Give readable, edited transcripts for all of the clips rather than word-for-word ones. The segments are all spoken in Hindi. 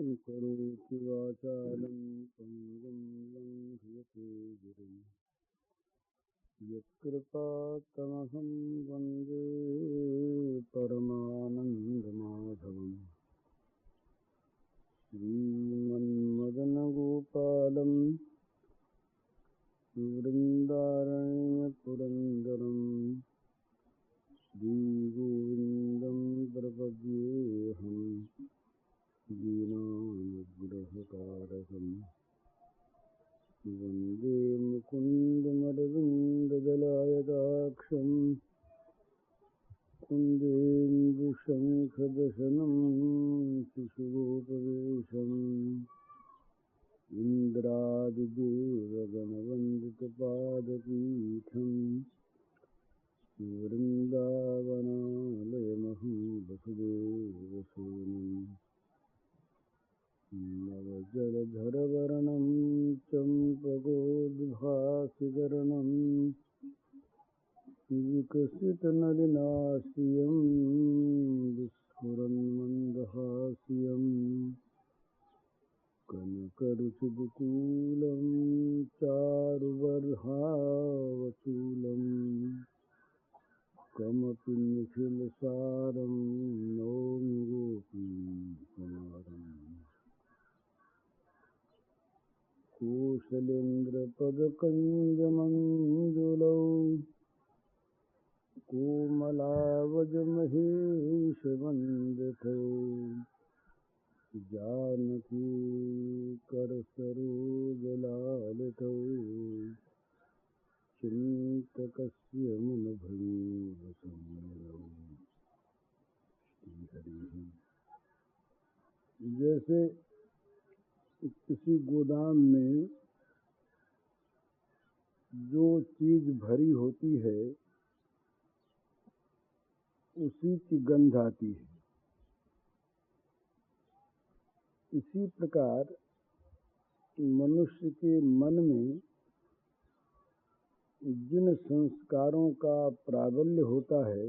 करोति वाचालं पङ्गुं लङ्घयते गिरिं यत्कृपातमहं वन्दे परमानन्दमाधवम् श्रीमन्मदनगोपालं वृन्दारण्यपुरन्दरं श्रीगोविन्दं प्रपद्येऽहं दीनानुग्रहकारकम् वन्दे मुकुन्दमरविन्ददलायताक्षं कुन्देन्दुशङ्खदशनं शिशुरूपवेशम् इन्द्रादिदेवगणवन्दितपादपीठं वृन्दावनालयमहं वसुदेवसूनुम् नवजलधरवर्णं चम्पकोद्भासितवर्णं विकसितनलिनाश्रियं विस्फुरन्मन्दहास्यं कनकरुचिदुकूलं चारुबर्हावचूलं कमपि निखिलसारं नौमि गोपीकुमारम् कौशलेन्द्रपदकञ्जमञ्जुलौ कोमलावजमहेशवन्दितौ जानकी करसरोजलालितौ चिन्तकस्य मनभङ्गसंयमौ। जैसे किसी गोदाम में जो चीज भरी होती है उसी की गंध आती है, इसी प्रकार मनुष्य के मन में जिन संस्कारों का प्राबल्य होता है,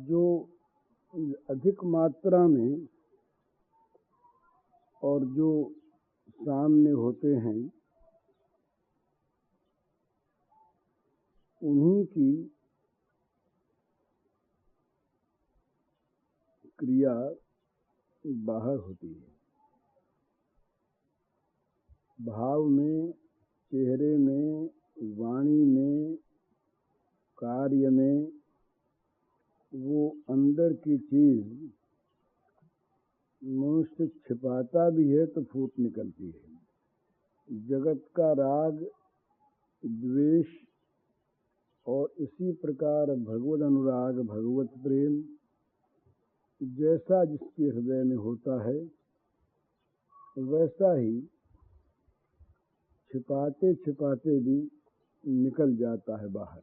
जो अधिक मात्रा में और जो सामने होते हैं, उन्हीं की क्रिया बाहर होती है। भाव में, चेहरे में, वाणी में, कार्य में वो अंदर की चीज मनुष्य छिपाता भी है तो फूट निकलती है। जगत का राग, द्वेष और इसी प्रकार भगवद अनुराग, भगवत प्रेम जैसा जिसके हृदय में होता है, वैसा ही छिपाते छिपाते भी निकल जाता है बाहर।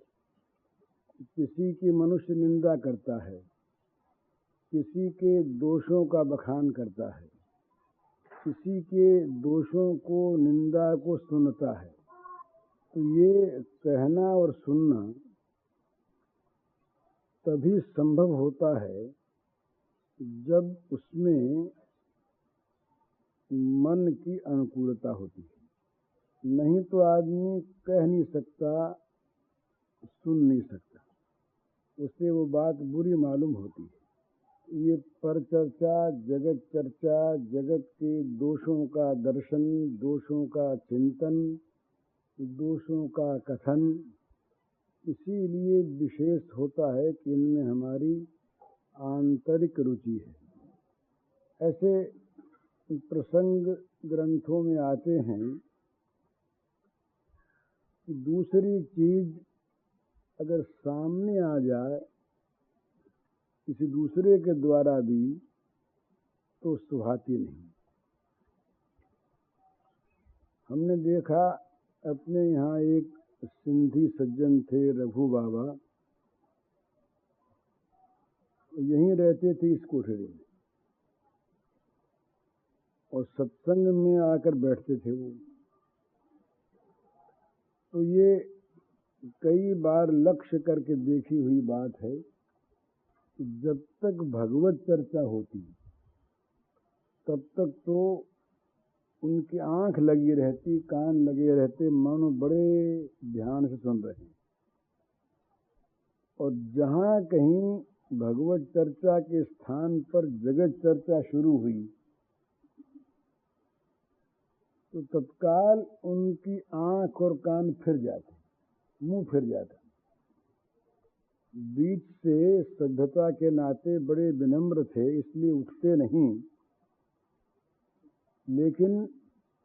किसी की मनुष्य निंदा करता है, किसी के दोषों का बखान करता है, किसी के दोषों को, निंदा को सुनता है। तो ये कहना और सुनना तभी संभव होता है जब उसमें मन की अनुकूलता होती है। नहीं तो आदमी कह नहीं सकता, सुन नहीं सकता, उससे वो बात बुरी मालूम होती है। ये परचर्चा, जगत चर्चा, जगत के दोषों का दर्शन, दोषों का चिंतन, दोषों का कथन इसीलिए विशेष होता है कि इनमें हमारी आंतरिक रुचि है। ऐसे प्रसंग ग्रंथों में आते हैं कि दूसरी चीज अगर सामने आ जाए किसी दूसरे के द्वारा भी तो सुहाती नहीं। हमने देखा अपने यहाँ एक सिंधी सज्जन थे, रघु बाबा, यहीं रहते थे इस कोठरी में और सत्संग में आकर बैठते थे वो। तो ये कई बार लक्ष्य करके देखी हुई बात है कि जब तक भगवत चर्चा होती तब तक तो उनकी आंख लगी रहती, कान लगे रहते, मानो बड़े ध्यान से सुन रहे हैं। और जहाँ कहीं भगवत चर्चा के स्थान पर जगत चर्चा शुरू हुई तो तत्काल उनकी आंख और कान फिर जाते, मुंह फिर जाता। बीच से सभ्यता के नाते बड़े विनम्र थे, इसलिए उठते नहीं, लेकिन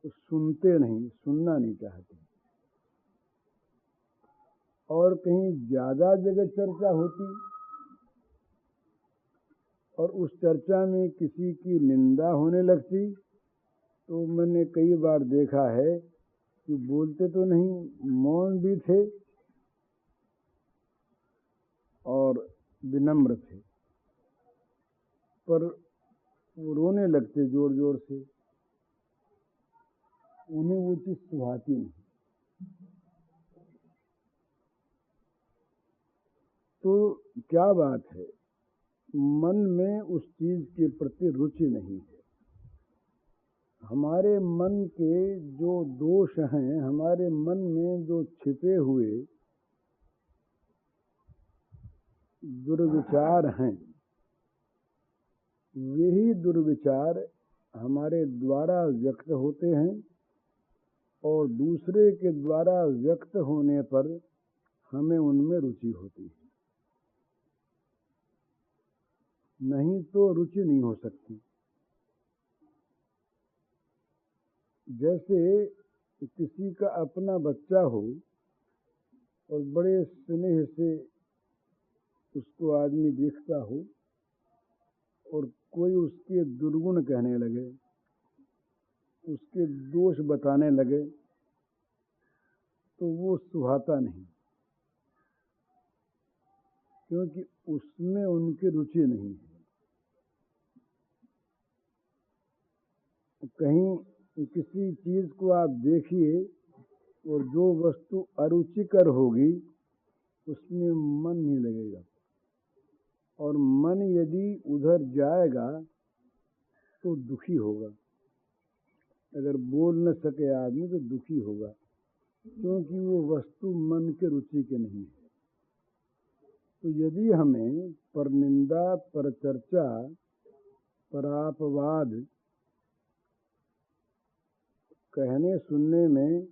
सुनते नहीं, सुनना नहीं चाहते। और कहीं ज्यादा जगत चर्चा होती और उस चर्चा में किसी की निंदा होने लगती तो मैंने कई बार देखा है कि बोलते तो नहीं, मौन भी थे और विनम्र थे, पर वो रोने लगते जोर जोर से। उन्हें वो चीज सुहाती नहीं। तो क्या बात है, मन में उस चीज के प्रति रुचि नहीं है। हमारे मन के जो दोष हैं, हमारे मन में जो छिपे हुए दुर्विचार हैं, यही दुर्विचार हमारे द्वारा व्यक्त होते हैं और दूसरे के द्वारा व्यक्त होने पर हमें उनमें रुचि होती है। नहीं तो रुचि नहीं हो सकती। जैसे किसी का अपना बच्चा हो और बड़े स्नेह से उसको आदमी देखता हो और कोई उसके दुर्गुण कहने लगे, उसके दोष बताने लगे, तो वो सुहाता नहीं, क्योंकि उसमें उनकी रुचि नहीं है। कहीं किसी चीज को आप देखिए और जो वस्तु अरुचिकर होगी उसमें मन नहीं लगेगा, और मन यदि उधर जाएगा तो दुखी होगा। अगर बोल न सके आदमी तो दुखी होगा, क्योंकि वो वस्तु मन के रुचि के नहीं है। तो यदि हमें परनिंदा, परचर्चा, परापवाद कहने सुनने में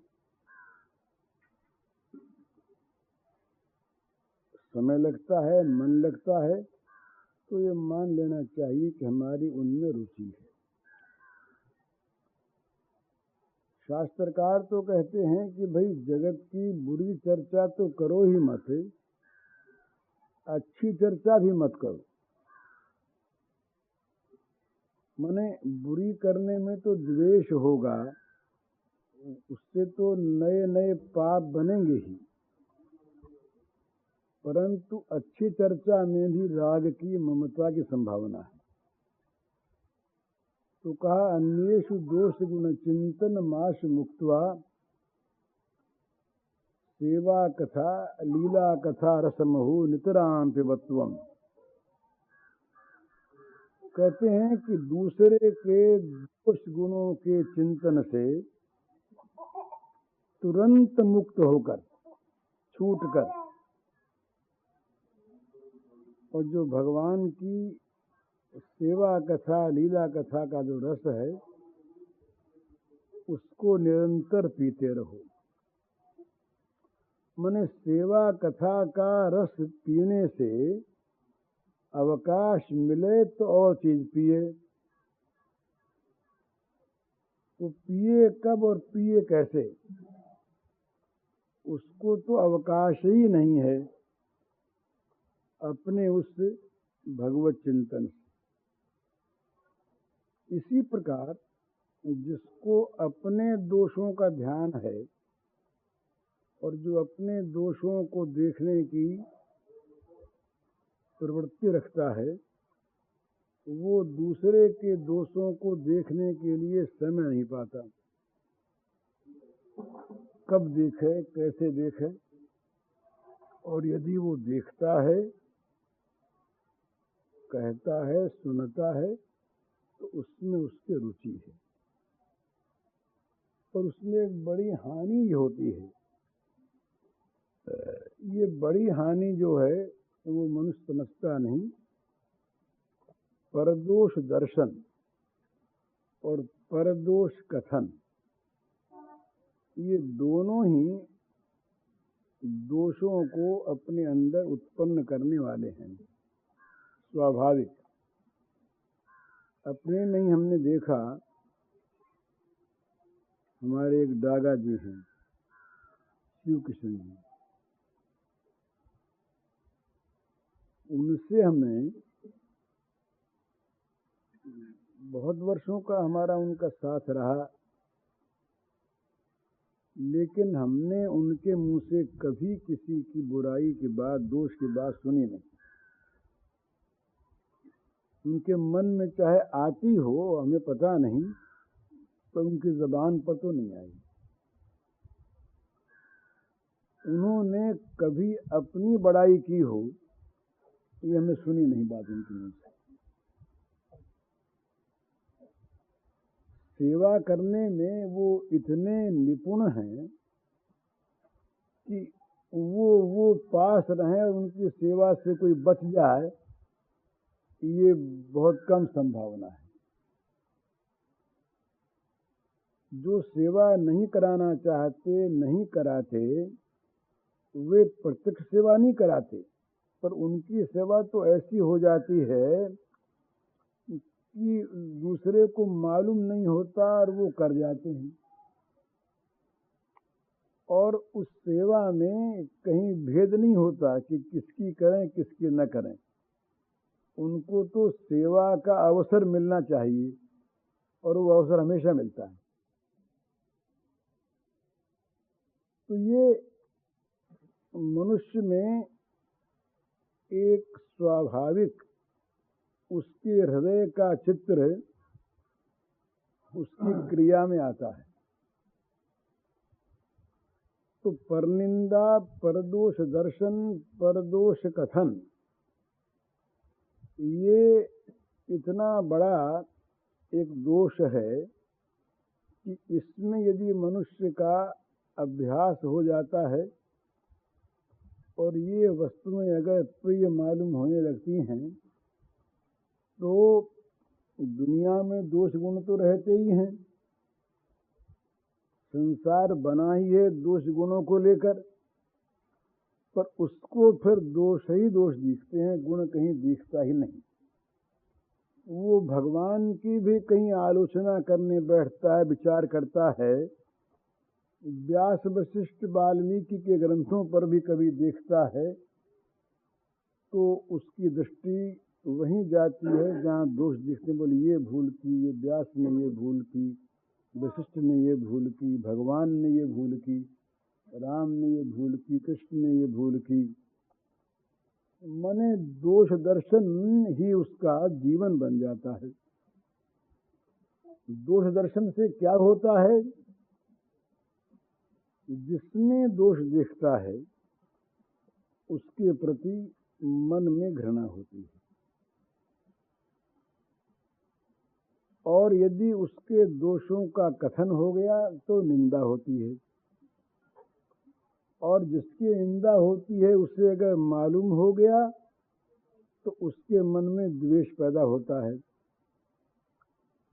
समय लगता है, मन लगता है, तो ये मान लेना चाहिए कि हमारी उनमें रुचि है। शास्त्रकार तो कहते हैं कि भाई जगत की बुरी चर्चा तो करो ही मत, अच्छी चर्चा भी मत करो। माने बुरी करने में तो द्वेष होगा, उससे तो नए नए पाप बनेंगे ही, परंतु अच्छी चर्चा में भी राग की, ममता की संभावना है। तो कहा अन्येषु दोष गुण चिंतन माश मुक्त्वा सेवा कथा लीला कथा रसमहु नितराम पिबत्वम। कहते हैं कि दूसरे के दोष गुणों के चिंतन से तुरंत मुक्त होकर, छूटकर, और जो भगवान की सेवा कथा, लीला कथा का जो रस है उसको निरंतर पीते रहो। माने सेवा कथा का रस पीने से अवकाश मिले तो और चीज पिए, तो पिए कब और पिए कैसे, उसको तो अवकाश ही नहीं है अपने उस भगवत चिंतन से। इसी प्रकार जिसको अपने दोषों का ध्यान है और जो अपने दोषों को देखने की प्रवृत्ति रखता है, वो दूसरे के दोषों को देखने के लिए समय नहीं पाता। कब देखे, कैसे देखे, और यदि वो देखता है, कहता है, सुनता है, तो उसमें उसकी रुचि है। और उसमें एक बड़ी हानि होती है। ये बड़ी हानि जो है वो मनुष्य समझता नहीं। परदोष दर्शन और परदोष कथन, ये दोनों ही दोषों को अपने अंदर उत्पन्न करने वाले हैं, स्वाभाविक। अपने में ही हमने देखा, हमारे एक दादा जी हैं, शिव कृष्ण जी, उनसे हमें बहुत वर्षों का हमारा उनका साथ रहा, लेकिन हमने उनके मुंह से कभी किसी की बुराई की बात, दोष की बात सुनी नहीं। उनके मन में चाहे आती हो, हमें पता नहीं, पर उनकी ज़बान पर तो नहीं आई। उन्होंने कभी अपनी बड़ाई की हो, ये हमें सुनी नहीं बात उनके मुंह से। सेवा करने में वो इतने निपुण हैं कि वो पास रहें और उनकी सेवा से कोई बच जाए, ये बहुत कम संभावना है। जो सेवा नहीं कराना चाहते, नहीं कराते, वे प्रत्यक्ष सेवा नहीं कराते, पर उनकी सेवा तो ऐसी हो जाती है कि दूसरे को मालूम नहीं होता और वो कर जाते हैं। और उस सेवा में कहीं भेद नहीं होता कि किसकी करें किसकी न करें। उनको तो सेवा का अवसर मिलना चाहिए और वो अवसर हमेशा मिलता है। तो ये मनुष्य में एक स्वाभाविक उसके हृदय का चित्र उसकी क्रिया में आता है। तो परनिंदा, परदोष दर्शन, परदोष कथन, ये इतना बड़ा एक दोष है कि इसमें यदि मनुष्य का अभ्यास हो जाता है और ये वस्तुएं अगर प्रिय मालूम होने लगती हैं, तो दुनिया में दोष गुण तो रहते ही हैं। संसार बना ही है दोष गुणों को लेकर, पर उसको फिर दोष ही दोष दिखते हैं, गुण कहीं दिखता ही नहीं। वो भगवान की भी कहीं आलोचना करने बैठता है, विचार करता है। व्यास वशिष्ठ वाल्मीकि के ग्रंथों पर भी कभी देखता है, तो उसकी दृष्टि वहीं जाती है जहाँ दोष दिखते। बोले ये भूल की, ये व्यास ने ये भूल की, वशिष्ठ ने ये भूल की, भगवान ने ये भूल की, राम ने ये भूल की, कृष्ण ने ये भूल की। मने दोष दर्शन ही उसका जीवन बन जाता है। दोष दर्शन से क्या होता है? जिसमें दोष दिखता है उसके प्रति मन में घृणा होती है, और यदि उसके दोषों का कथन हो गया तो निंदा होती है, और जिसकी निंदा होती है उसे अगर मालूम हो गया तो उसके मन में द्वेष पैदा होता है।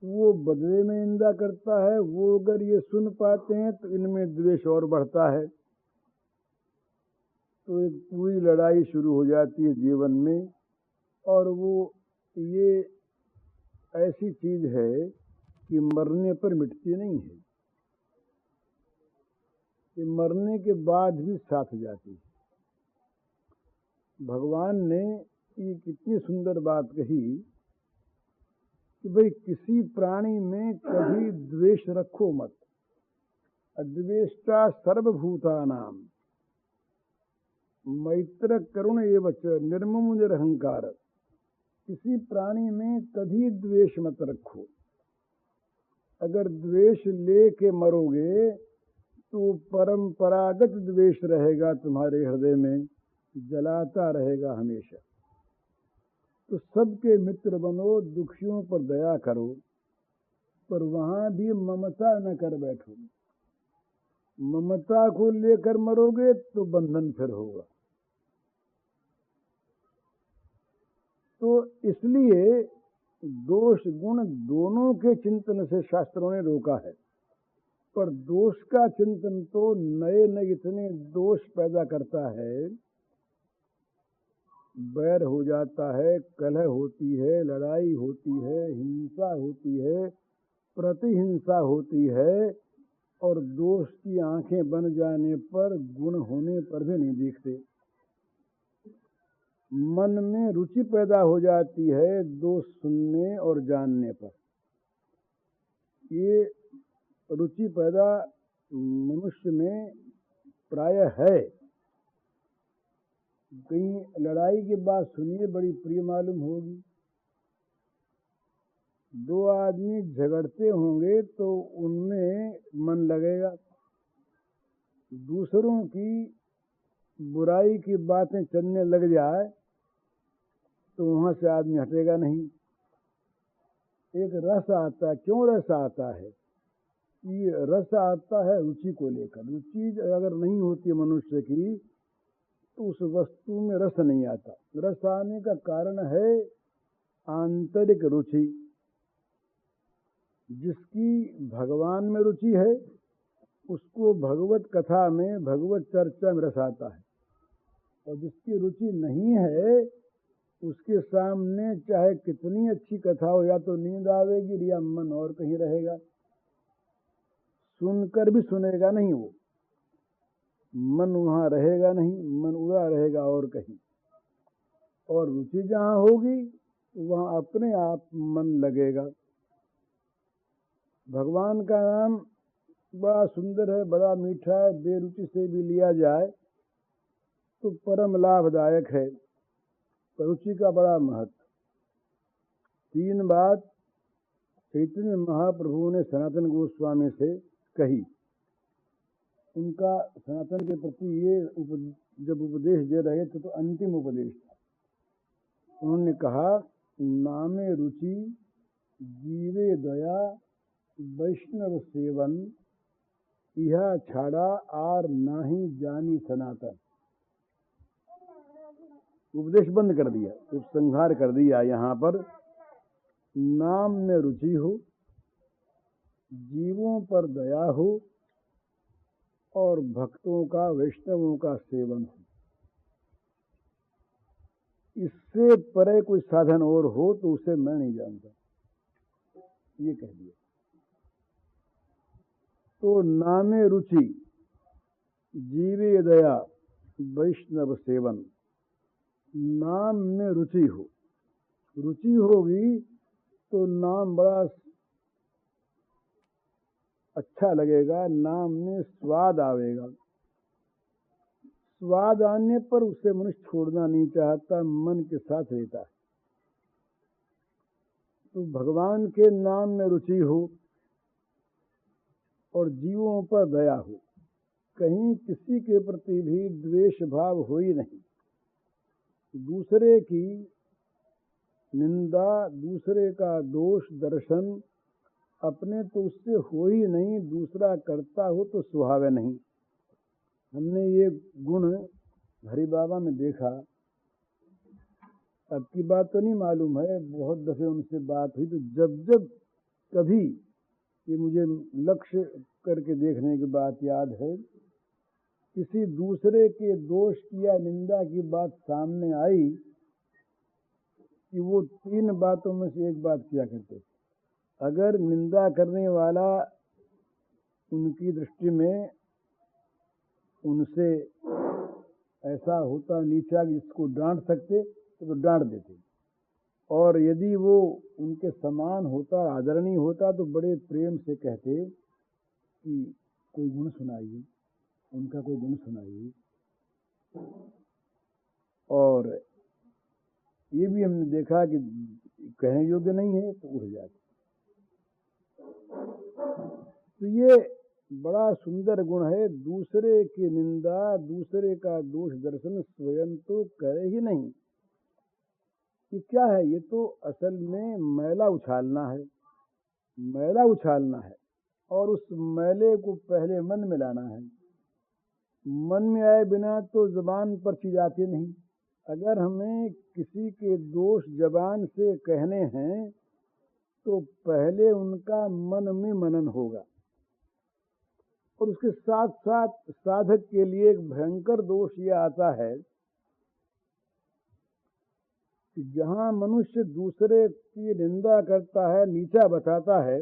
वो बदले में निंदा करता है। वो अगर ये सुन पाते हैं तो इनमें द्वेष और बढ़ता है। तो एक पूरी लड़ाई शुरू हो जाती है जीवन में। और वो ये ऐसी चीज है कि मरने पर मिटती नहीं है, कि मरने के बाद भी साथ जाती है। भगवान ने ये कितनी सुंदर बात कही कि भाई किसी प्राणी में कभी द्वेष रखो मत। अद्वेष्टा सर्वभूतानाम मैत्र करुण एवच निर्मम निरहंकार। किसी प्राणी में कभी द्वेष मत रखो। अगर द्वेष लेके मरोगे तो परंपरागत द्वेष रहेगा तुम्हारे हृदय में, जलाता रहेगा हमेशा। तो सबके मित्र बनो, दुखियों पर दया करो, पर वहां भी ममता न कर बैठो। ममता को लेकर मरोगे तो बंधन फिर होगा। तो इसलिए दोष गुण दोनों के चिंतन से शास्त्रों ने रोका है। पर दोष का चिंतन तो नए नए इतने दोष पैदा करता है, बैर हो जाता है, कलह होती है, लड़ाई होती है, हिंसा होती है, प्रतिहिंसा होती है, और दोष की आंखें बन जाने पर, गुण होने पर भी नहीं दिखते। मन में रुचि पैदा हो जाती है दोष सुनने और जानने पर। ये रुचि पैदा मनुष्य में प्रायः है। कहीं लड़ाई की बात सुनिए, बड़ी प्रिय मालूम होगी। दो आदमी झगड़ते होंगे तो उनमें मन लगेगा। दूसरों की बुराई की बातें चलने लग जाए तो वहां से आदमी हटेगा नहीं। एक रस आता है। क्यों रस आता है? ये रस आता है रुचि को लेकर। रुचि अगर नहीं होती मनुष्य की तो उस वस्तु में रस नहीं आता। रस आने का कारण है आंतरिक रुचि। जिसकी भगवान में रुचि है उसको भगवत कथा में, भगवत चर्चा में रस आता है, और जिसकी रुचि नहीं है उसके सामने चाहे कितनी अच्छी कथा हो, या तो नींद आवेगी या मन और कहीं रहेगा। सुनकर भी सुनेगा नहीं, वो मन वहां रहेगा नहीं, मन उड़ा रहेगा और कहीं। और रुचि जहां होगी वहां अपने आप मन लगेगा। भगवान का नाम बड़ा सुंदर है, बड़ा मीठा है, बेरुचि से भी लिया जाए तो परम लाभदायक है। रुचि का बड़ा महत्व। 3 बात चैतन्य महाप्रभु ने सनातन गोस्वामी से कही। उनका सनातन के प्रति ये जब उपदेश दे रहे थे तो अंतिम उपदेश था। उन्होंने कहा, नामे रुचि जीवे दया वैष्णव सेवन, यह छाड़ा आर नाही जानी सनातन। उपदेश बंद कर दिया, उपसंहार कर दिया। यहाँ पर नाम में रुचि हो, जीवों पर दया हो, और भक्तों का, वैष्णवों का सेवन हो। इससे परे कोई साधन और हो तो उसे मैं नहीं जानता, ये कह दिया। तो नामे रुचि जीवे दया वैष्णव सेवन। नाम में रुचि हो, रुचि होगी तो नाम बड़ा अच्छा लगेगा, नाम में स्वाद आवेगा। स्वाद आने पर उसे मनुष्य छोड़ना नहीं चाहता, मन के साथ रहता है। तो भगवान के नाम में रुचि हो और जीवों पर दया हो, कहीं किसी के प्रति भी द्वेष भाव हो ही नहीं। दूसरे की निंदा, दूसरे का दोष दर्शन अपने तो उससे हो ही नहीं, दूसरा करता हो तो सुहावे नहीं। हमने ये गुण हरि बाबा में देखा। अब की बात तो नहीं मालूम है, बहुत दफे उनसे बात हुई, तो जब जब कभी ये मुझे लक्ष्य करके देखने की बात याद है, किसी दूसरे के दोष की या निंदा की बात सामने आई कि वो 3 बातों में से एक बात किया करते थे। अगर निंदा करने वाला उनकी दृष्टि में उनसे ऐसा होता नीचा जिसको डांट सकते तो डांट देते, और यदि वो उनके समान होता, आदरणीय होता, तो बड़े प्रेम से कहते कि कोई गुण सुनाइए, उनका कोई गुण सुनाइए। और ये भी हमने देखा कि कहने योग्य नहीं है तो उड़ जाते। तो ये बड़ा सुंदर गुण है, दूसरे की निंदा, दूसरे का दोष दर्शन स्वयं तो करे ही नहीं, ये क्या है? ये तो असल में मैला उछालना है, मैला उछालना है, और उस मैले को पहले मन में लाना है। मन में आए बिना तो जबान पर चीज आती नहीं। अगर हमें किसी के दोष जबान से कहने हैं तो पहले उनका मन में मनन होगा, और उसके साथ साथ साधक के लिए एक भयंकर दोष यह आता है कि जहाँ मनुष्य दूसरे की निंदा करता है, नीचा बताता है,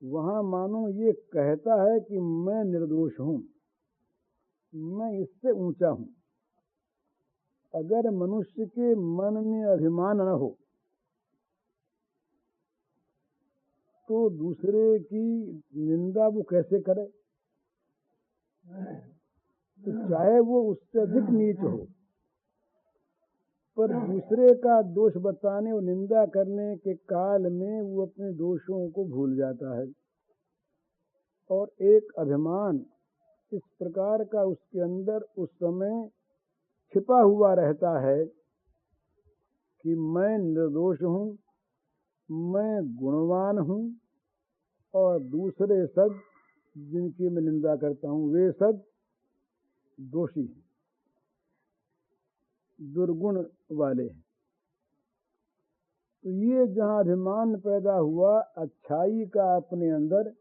वहाँ मानो ये कहता है कि मैं निर्दोष हूँ, मैं इससे ऊंचा हूँ। अगर मनुष्य के मन में अभिमान न हो तो दूसरे की निंदा वो कैसे करे? तो चाहे वो उससे अधिक नीच हो, पर दूसरे का दोष बताने और निंदा करने के काल में वो अपने दोषों को भूल जाता है, और एक अभिमान इस प्रकार का उसके अंदर उस समय छिपा हुआ रहता है कि मैं निर्दोष हूँ, मैं गुणवान हूँ, और दूसरे सब जिनकी मैं निंदा करता हूँ वे सब दोषी हैं, दुर्गुण वाले हैं। तो ये जहाँ अभिमान पैदा हुआ अच्छाई का अपने अंदर,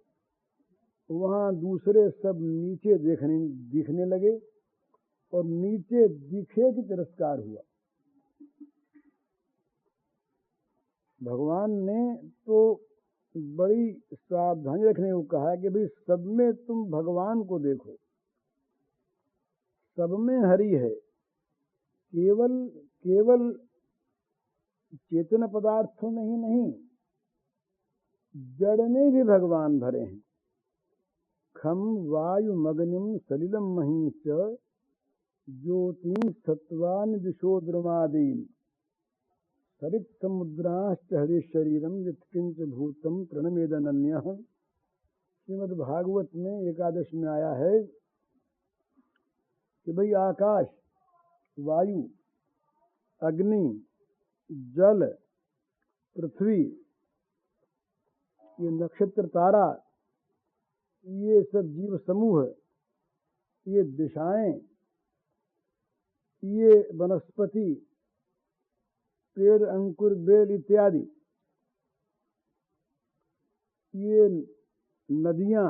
वहाँ दूसरे सब नीचे दिखने लगे, और नीचे दिखे कि तिरस्कार हुआ। भगवान ने तो बड़ी सावधानी रखने को कहा कि भाई सब में तुम भगवान को देखो, सब में हरि है। केवल चेतन पदार्थों में ही नहीं, जड़ में भी भगवान भरे हैं। खम वायु मग्निम सलिलम मही च ज्योति सत्वान दिशो द्रमादीन सरित समुद्राश्च हरि शरीरम यत्किंच भूतम प्रणमेदनन्यः। श्रीमद् भागवत में एकादश में आया है कि भाई आकाश, वायु, अग्नि, जल, पृथ्वी, ये नक्षत्र तारा, ये सब जीव समूह, ये दिशाएं, ये वनस्पति, पेड़, अंकुर, बेल इत्यादि, ये नदियां,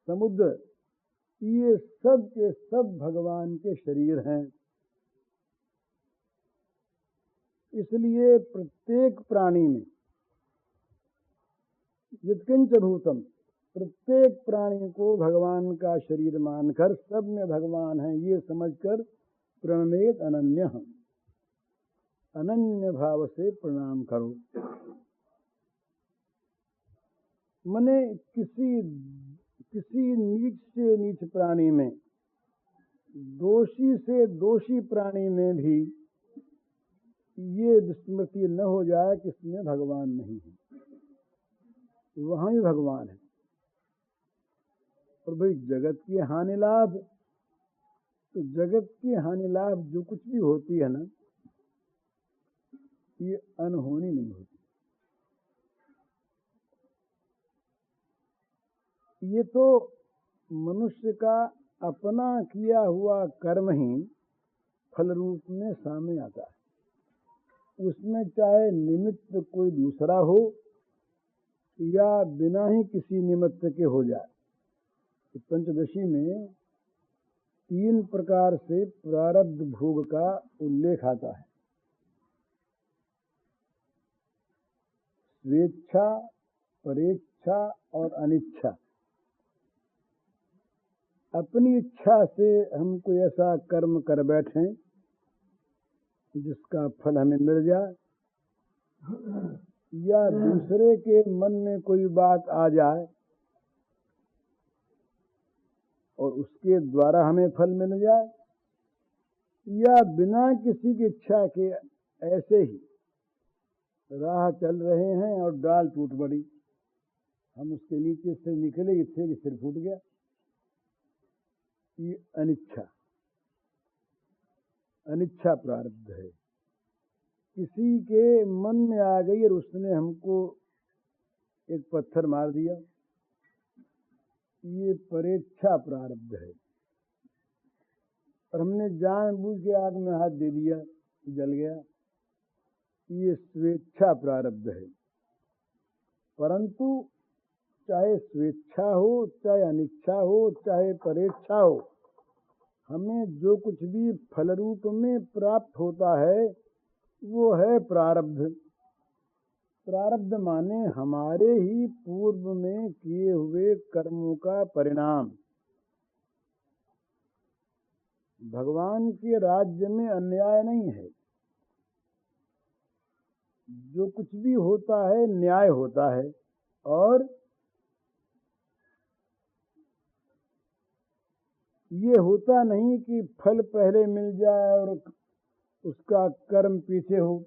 समुद्र, ये सब के सब भगवान के शरीर हैं। इसलिए प्रत्येक प्राणी में यत्किंच भूतम, प्रत्येक प्राणी को भगवान का शरीर मानकर सब में भगवान है ये समझकर प्रणमेत अनन्य, अनन्य भाव से प्रणाम करो। मने किसी नीच से नीच प्राणी में, दोषी से दोषी प्राणी में भी ये विस्मृति न हो जाए कि इसमें भगवान नहीं है, वहाँ भी भगवान है। और भाई जगत की हानि लाभ, तो जगत की हानि लाभ जो कुछ भी होती है ना, ये अनहोनी नहीं होती। ये तो मनुष्य का अपना किया हुआ कर्म ही फल रूप में सामने आता है। उसमें चाहे निमित्त कोई दूसरा हो या बिना ही किसी निमित्त के हो जाए। तो पंचदशी में 3 प्रकार से प्रारब्ध भोग का उल्लेख आता है। स्वेच्छा, परेच्छा और अनिच्छा। अपनी इच्छा से हम कोई ऐसा कर्म कर बैठें जिसका फल हमें मिल जाए, या दूसरे के मन में कोई बात आ जाए और उसके द्वारा हमें फल मिल जाए, या बिना किसी की इच्छा के ऐसे ही राह चल रहे हैं और डाल टूट पड़ी, हम उसके नीचे से निकले, इससे कि सिर फूट गया। ये अनिच्छा प्रारब्ध है। किसी के मन में आ गई और उसने हमको एक पत्थर मार दिया, ये परेच्छा प्रारब्ध है। और हमने जानबूझ के आग में हाथ दे दिया, जल गया, ये स्वेच्छा प्रारब्ध है। परंतु चाहे स्वेच्छा हो, चाहे अनिच्छा हो, चाहे परेच्छा हो, हमें जो कुछ भी फल रूप में प्राप्त होता है वो है प्रारब्ध। प्रारब्ध माने हमारे ही पूर्व में किए हुए कर्मों का परिणाम। भगवान के राज्य में अन्याय नहीं है, जो कुछ भी होता है न्याय होता है। और ये होता नहीं कि फल पहले मिल जाए और उसका कर्म पीछे हो।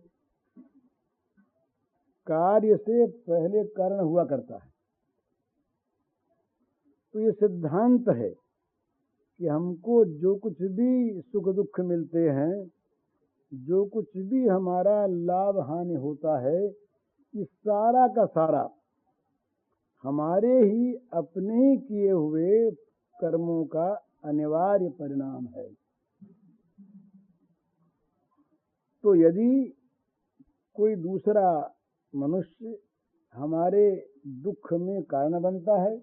कार्य से पहले कारण हुआ करता है। तो ये सिद्धांत है कि हमको जो कुछ भी सुख दुख मिलते हैं, जो कुछ भी हमारा लाभ हानि होता है, ये सारा का सारा हमारे ही अपने ही किए हुए कर्मों का अनिवार्य परिणाम है। तो यदि कोई दूसरा मनुष्य हमारे दुख में कारण बनता है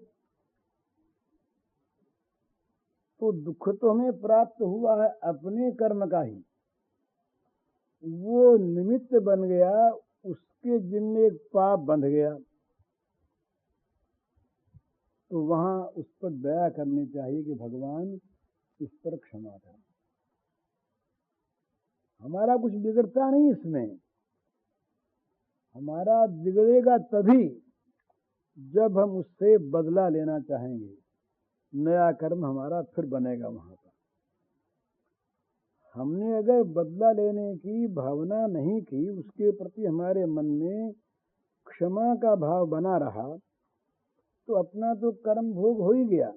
तो दुख तो हमें प्राप्त हुआ है अपने कर्म का ही, वो निमित्त बन गया, उसके जिम्मे एक पाप बंध गया। तो वहां उस पर दया करनी चाहिए कि भगवान इस पर क्षमा करें। हमारा कुछ बिगड़ता नहीं इसमें, हमारा बिगड़ेगा तभी जब हम उससे बदला लेना चाहेंगे, नया कर्म हमारा फिर बनेगा वहां पर। हमने अगर बदला लेने की भावना नहीं की, उसके प्रति हमारे मन में क्षमा का भाव बना रहा, तो अपना तो कर्म भोग हो ही गया।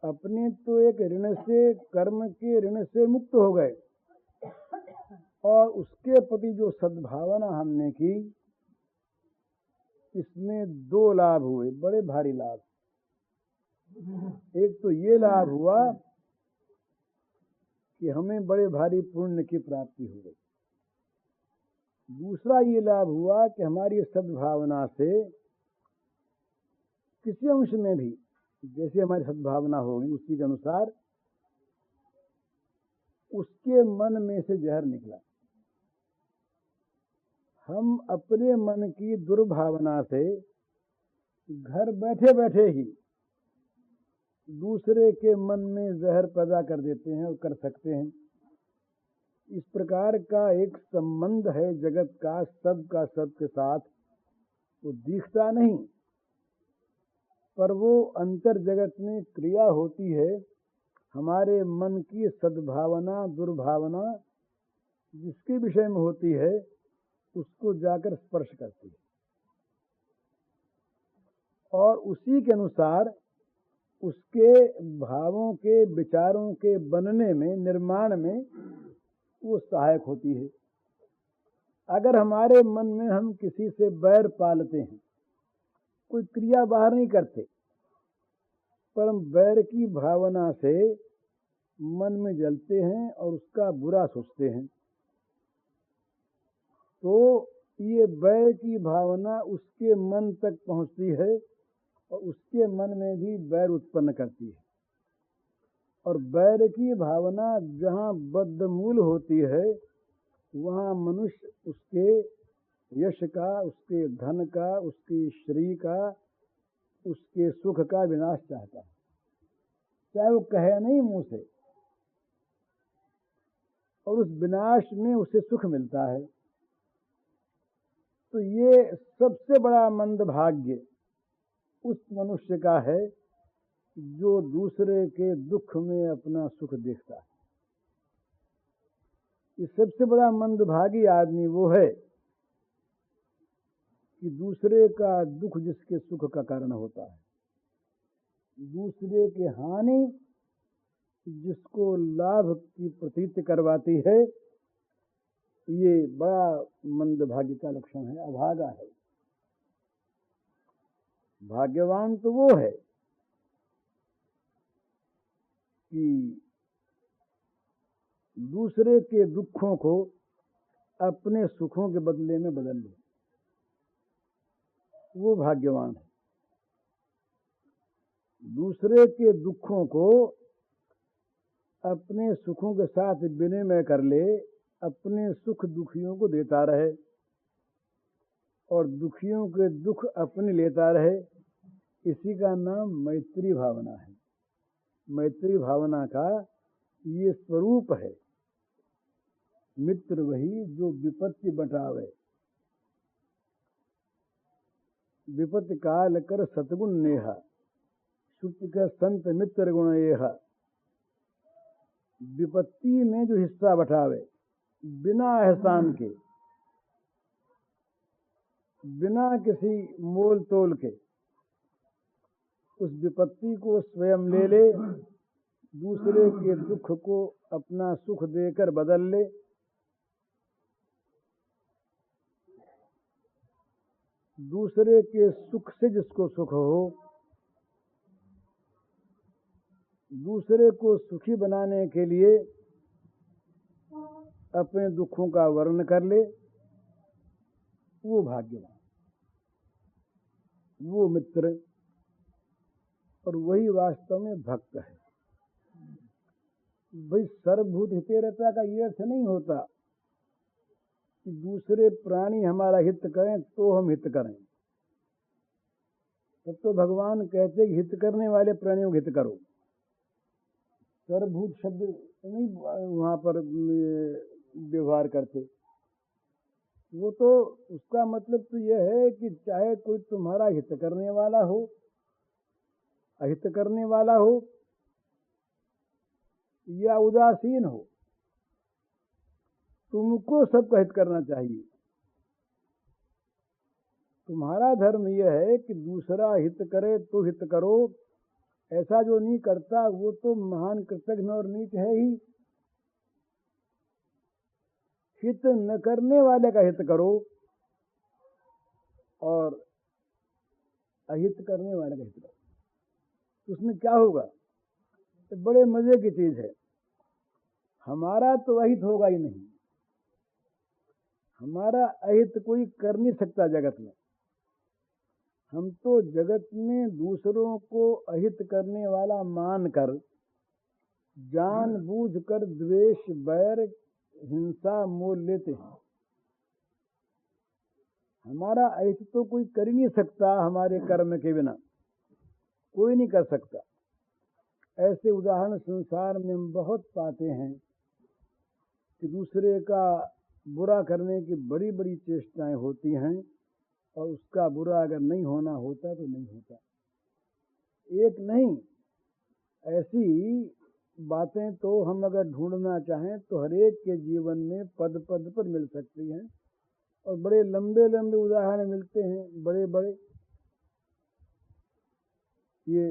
अपने तो एक ऋण से, कर्म के ऋण से मुक्त हो गए। और उसके प्रति जो सद्भावना हमने की, इसमें दो लाभ हुए, बड़े भारी लाभ। एक तो ये लाभ हुआ कि हमें बड़े भारी पुण्य की प्राप्ति हो गई। दूसरा ये लाभ हुआ कि हमारी सद्भावना से किसी अंश में भी जैसे हमारी सद्भावना होगी उसी के अनुसार उसके मन में से जहर निकला। हम अपने मन की दुर्भावना से घर बैठे बैठे ही दूसरे के मन में जहर पैदा कर देते हैं और कर सकते हैं। इस प्रकार का एक संबंध है जगत का सब के साथ। वो दिखता नहीं, पर वो अंतर जगत में क्रिया होती है। हमारे मन की सद्भावना दुर्भावना जिसके विषय में होती है उसको जाकर स्पर्श करती है, और उसी के अनुसार उसके भावों के विचारों के बनने में, निर्माण में वो सहायक होती है। अगर हमारे मन में हम किसी से बैर पालते हैं, कोई क्रिया बाहर नहीं करते, पर हम बैर की भावना से मन में जलते हैं और उसका बुरा सोचते हैं, तो ये बैर की भावना उसके मन तक पहुंचती है और उसके मन में भी बैर उत्पन्न करती है। और बैर की भावना जहाँ बद्धमूल होती है, वहाँ मनुष्य उसके यश का, उसके धन का, उसकी श्री का, उसके सुख का विनाश चाहता है, चाहे वो कहे नहीं मुंह से। और उस विनाश में उसे सुख मिलता है। तो ये सबसे बड़ा मंदभाग्य उस मनुष्य का है जो दूसरे के दुख में अपना सुख देखता है। ये सबसे बड़ा मंदभागी आदमी वो है कि दूसरे का दुख जिसके सुख का कारण होता है, दूसरे की हानि जिसको लाभ की प्रतीति करवाती है, ये बड़ा मंदभाग्य का लक्षण है, अभागा है। भाग्यवान तो वो है कि दूसरे के दुखों को अपने सुखों के बदले में बदल ले, वो भाग्यवान है। दूसरे के दुखों को अपने सुखों के साथ विनिमय कर ले, अपने सुख दुखियों को देता रहे और दुखियों के दुख अपने लेता रहे, इसी का नाम मैत्री भावना है। मैत्री भावना का ये स्वरूप है। मित्र वही जो विपत्ति बटावे, विपत्ति काल कर सतगुण नेहा, सुख का संत मित्र गुण येहा। विपत्ति में जो हिस्सा बटावे, बिना एहसान के, बिना किसी मोल तोल के, उस विपत्ति को स्वयं ले ले, दूसरे के दुख को अपना सुख देकर बदल ले, दूसरे के सुख से जिसको सुख हो, दूसरे को सुखी बनाने के लिए अपने दुखों का वर्णन कर ले, वो भाग्यवान, वो मित्र, और वही वास्तव में भक्त है। भाई सर्वभूत हितेरता का ये अर्थ नहीं होता कि दूसरे प्राणी हमारा हित करें तो हम हित करें। तब तो भगवान कहते कि हित करने वाले प्राणियों को हित करो। सर्वभूत शब्द नहीं वहां पर व्यवहार करते। वो तो उसका मतलब तो यह है कि चाहे कोई तुम्हारा हित करने वाला हो, अहित करने वाला हो या उदासीन हो, तुमको सबका हित करना चाहिए। तुम्हारा धर्म यह है कि दूसरा हित करे तो हित करो, ऐसा जो नहीं करता वो तो महान कृतघ्न और नीच है ही। हित न करने वाले का हित करो और अहित करने वाले का हित करो। उसमें क्या होगा? तो बड़े मजे की चीज है। हमारा तो अहित होगा ही नहीं, हमारा अहित कोई कर नहीं सकता जगत में। हम तो जगत में दूसरों को अहित करने वाला मानकर जानबूझकर द्वेष, बैर, हिंसा मोल लेते हैं। हमारा अहित तो कोई कर ही नहीं सकता, हमारे कर्म के बिना कोई नहीं कर सकता। ऐसे उदाहरण संसार में हम बहुत पाते हैं कि दूसरे का बुरा करने की बड़ी बड़ी चेष्टाएं होती हैं और उसका बुरा अगर नहीं होना होता तो नहीं होता। एक नहीं, ऐसी बातें तो हम अगर ढूंढना चाहें तो हर एक के जीवन में पद पद पर मिल सकती हैं और बड़े लंबे लंबे उदाहरण मिलते हैं, बड़े बड़े। ये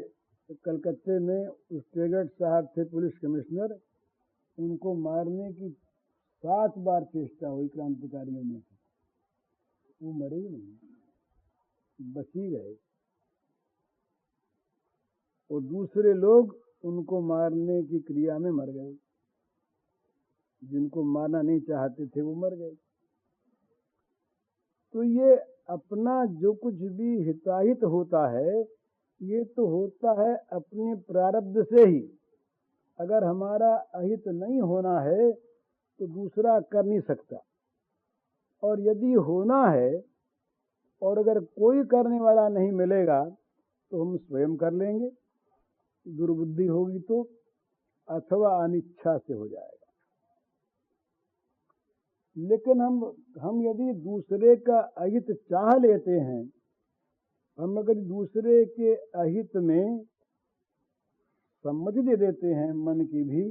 कलकत्ते में स्टेगर्ट साहब थे पुलिस कमिश्नर, उनको मारने की 7 बार चेष्टा हुई क्रांतिकारियों में, वो मरे ही नहीं, बच ही गए। और दूसरे लोग उनको मारने की क्रिया में मर गए, जिनको मारना नहीं चाहते थे वो मर गए। तो ये अपना जो कुछ भी हिताहित होता है, ये तो होता है अपने प्रारब्ध से ही। अगर हमारा अहित नहीं होना है तो दूसरा कर नहीं सकता, और यदि होना है और अगर कोई करने वाला नहीं मिलेगा तो हम स्वयं कर लेंगे, दुर्बुद्धि होगी तो, अथवा अनिच्छा से हो जाएगा। लेकिन हम यदि दूसरे का अहित चाह लेते हैं, हम अगर दूसरे के अहित में सम्मति दे देते हैं मन की भी,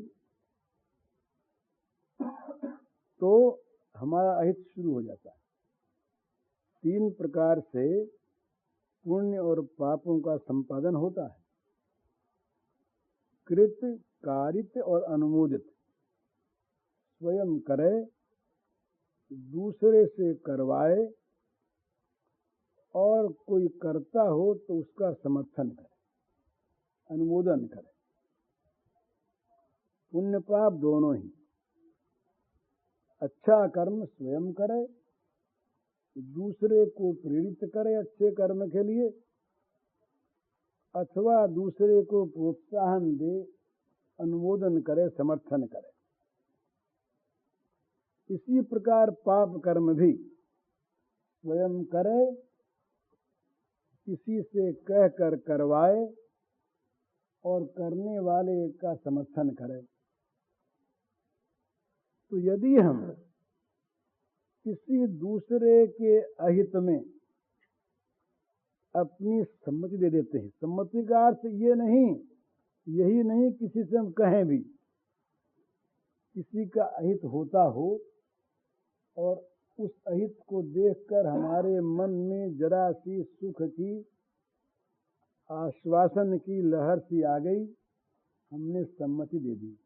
तो हमारा अहित शुरू हो जाता है। 3 प्रकार से पुण्य और पापों का संपादन होता है, कृत, कारित और अनुमोदित। स्वयं करे, दूसरे से करवाए और कोई करता हो तो उसका समर्थन करे, अनुमोदन करे। पुण्य पाप दोनों ही। अच्छा कर्म स्वयं करे, दूसरे को प्रेरित करे अच्छे कर्म के लिए, अथवा दूसरे को प्रोत्साहन दे, अनुमोदन करे, समर्थन करे। इसी प्रकार पाप कर्म भी स्वयं करे, किसी से कहकर करवाए और करने वाले का समर्थन करे। तो यदि हम किसी दूसरे के अहित में अपनी सम्मति दे देते हैं, सम्मति का अर्थ ये नहीं, यही नहीं किसी से हम कहें भी, किसी का अहित होता हो और उस अहित को देखकर हमारे मन में जरा सी सुख की, आश्वासन की लहर सी आ गई, हमने सम्मति दे दी,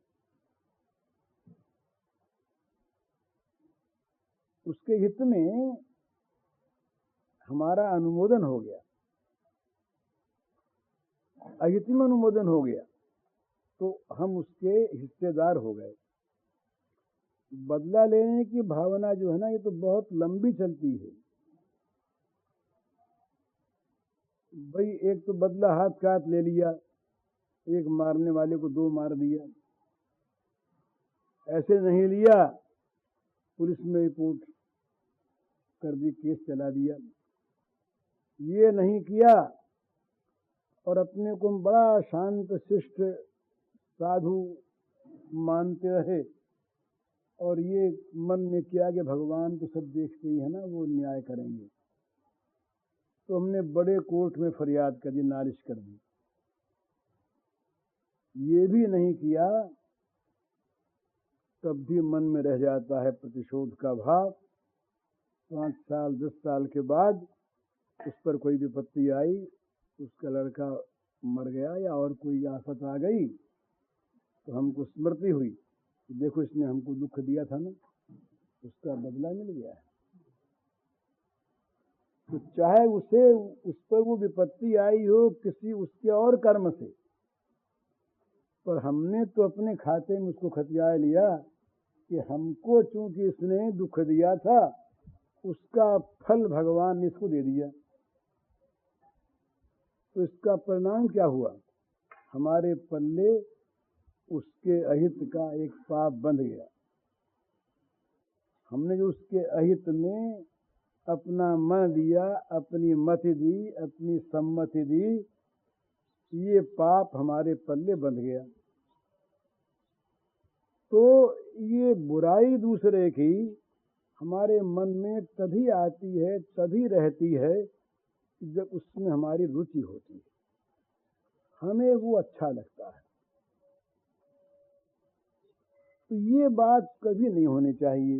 उसके हित में हमारा अनुमोदन हो गया, अहित में अनुमोदन हो गया, तो हम उसके हिस्सेदार हो गए। बदला लेने की भावना जो है ना, ये तो बहुत लंबी चलती है। भाई एक तो बदला हाथ का हाथ ले लिया, एक मारने वाले को दो मार दिया, ऐसे नहीं लिया, पुलिस में रिपोर्ट कर दी, केस चला दिया, ये नहीं किया और अपने को बड़ा शांत शिष्ट साधु मानते रहे और ये मन में किया कि भगवान तो सब देखते ही है ना, वो न्याय करेंगे, तो हमने बड़े कोर्ट में फरियाद कर दी, नालिश कर दी। ये भी नहीं किया, तब भी मन में रह जाता है प्रतिशोध का भाव। 5 साल 10 साल के बाद उस पर कोई विपत्ति आई, उसका लड़का मर गया या और कोई आफत आ गई, तो हमको स्मृति हुई, देखो इसने हमको दुख दिया था ना, उसका बदला मिल गया है। तो चाहे उसे उस पर वो विपत्ति आई हो किसी उसके और कर्म से, पर हमने तो अपने खाते में उसको खतिया लिया कि हमको चूंकि इसने दुख दिया था, उसका फल भगवान ने इसको दे दिया। तो इसका परिणाम क्या हुआ, हमारे पल्ले उसके अहित का एक पाप बंध गया। हमने जो उसके अहित में अपना मन दिया, अपनी मति दी, अपनी सम्मति दी, ये पाप हमारे पल्ले बंध गया। तो ये बुराई दूसरे की हमारे मन में तभी आती है, तभी रहती है जब उसमें हमारी रुचि होती है, हमें वो अच्छा लगता है। तो ये बात कभी नहीं होनी चाहिए।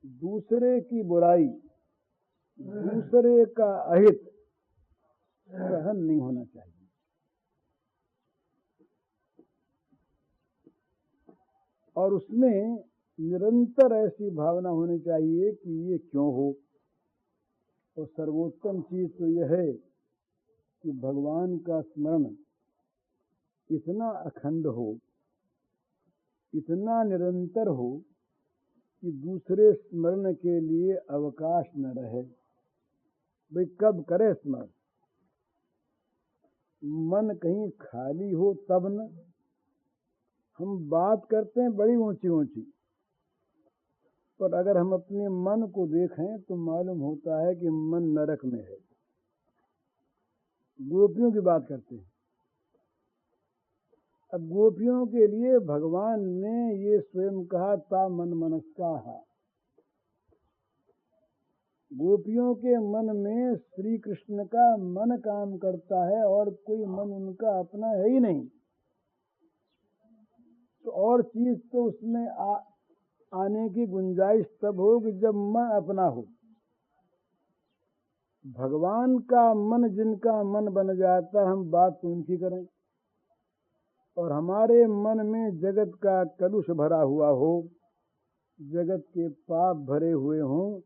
दूसरे की बुराई, दूसरे का अहित सहन नहीं होना चाहिए। और उसमें निरंतर ऐसी भावना होनी चाहिए कि ये क्यों हो। और सर्वोत्तम चीज तो यह है कि भगवान का स्मरण इतना अखंड हो, इतना निरंतर हो कि दूसरे स्मरण के लिए अवकाश न रहे। भाई कब करे स्मरण, मन कहीं खाली हो तब न। हम बात करते हैं बड़ी ऊंची ऊंची, पर अगर हम अपने मन को देखें तो मालूम होता है कि मन नरक में है। गोपियों की बात करते हैं, अब गोपियों के लिए भगवान ने ये स्वयं कहा, ता मन मनस्काहा। गोपियों के मन में श्री कृष्ण का मन काम करता है और कोई मन उनका अपना है ही नहीं। तो और चीज तो उसमें आने की गुंजाइश तब हो कि जब मन अपना हो। भगवान का मन जिनका मन बन जाता है, हम बात तो उनकी करें, और हमारे मन में जगत का कलुष भरा हुआ हो, जगत के पाप भरे हुए हों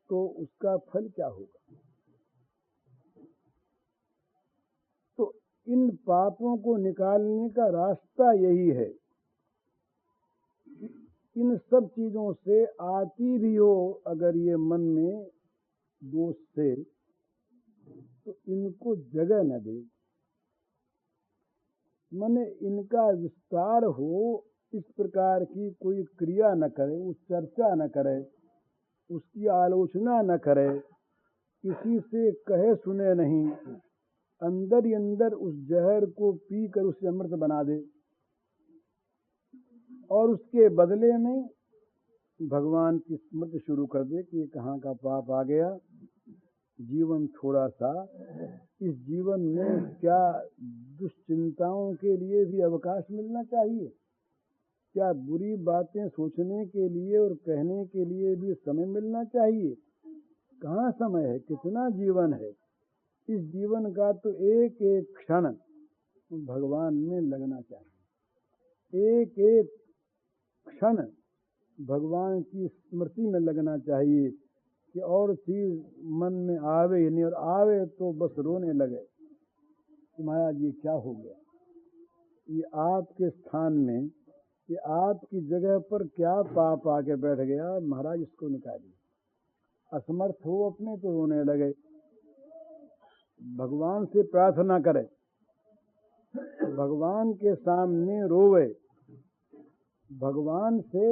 तो उसका फल क्या होगा। तो इन पापों को निकालने का रास्ता यही है। इन सब चीजों से आती भी हो अगर ये मन में दोष से, तो इनको जगह न दे, माने इनका विस्तार हो, इस प्रकार की कोई क्रिया न करे, उस चर्चा न करे, उसकी आलोचना न करे, किसी से कहे सुने नहीं, अंदर ही अंदर उस जहर को पी कर उसे अमृत बना दे और उसके बदले में भगवान की स्मृति शुरू कर दे कि ये कहाँ का पाप आ गया। जीवन थोड़ा सा, इस जीवन में क्या दुश्चिंताओं के लिए भी अवकाश मिलना चाहिए, क्या बुरी बातें सोचने के लिए और कहने के लिए भी समय मिलना चाहिए। कहाँ समय है, कितना जीवन है। इस जीवन का तो एक एक क्षण भगवान में लगना चाहिए, एक एक क्षण भगवान की स्मृति में लगना चाहिए कि और चीज मन में आवे ही नहीं, और आवे तो बस रोने लगे कि महाराज ये क्या हो गया, ये आपके स्थान में, ये आपकी जगह पर क्या पाप आके बैठ गया, महाराज इसको निकालिए। असमर्थ हो अपने तो रोने लगे। भगवान से प्रार्थना करे, भगवान के सामने रोवे, भगवान से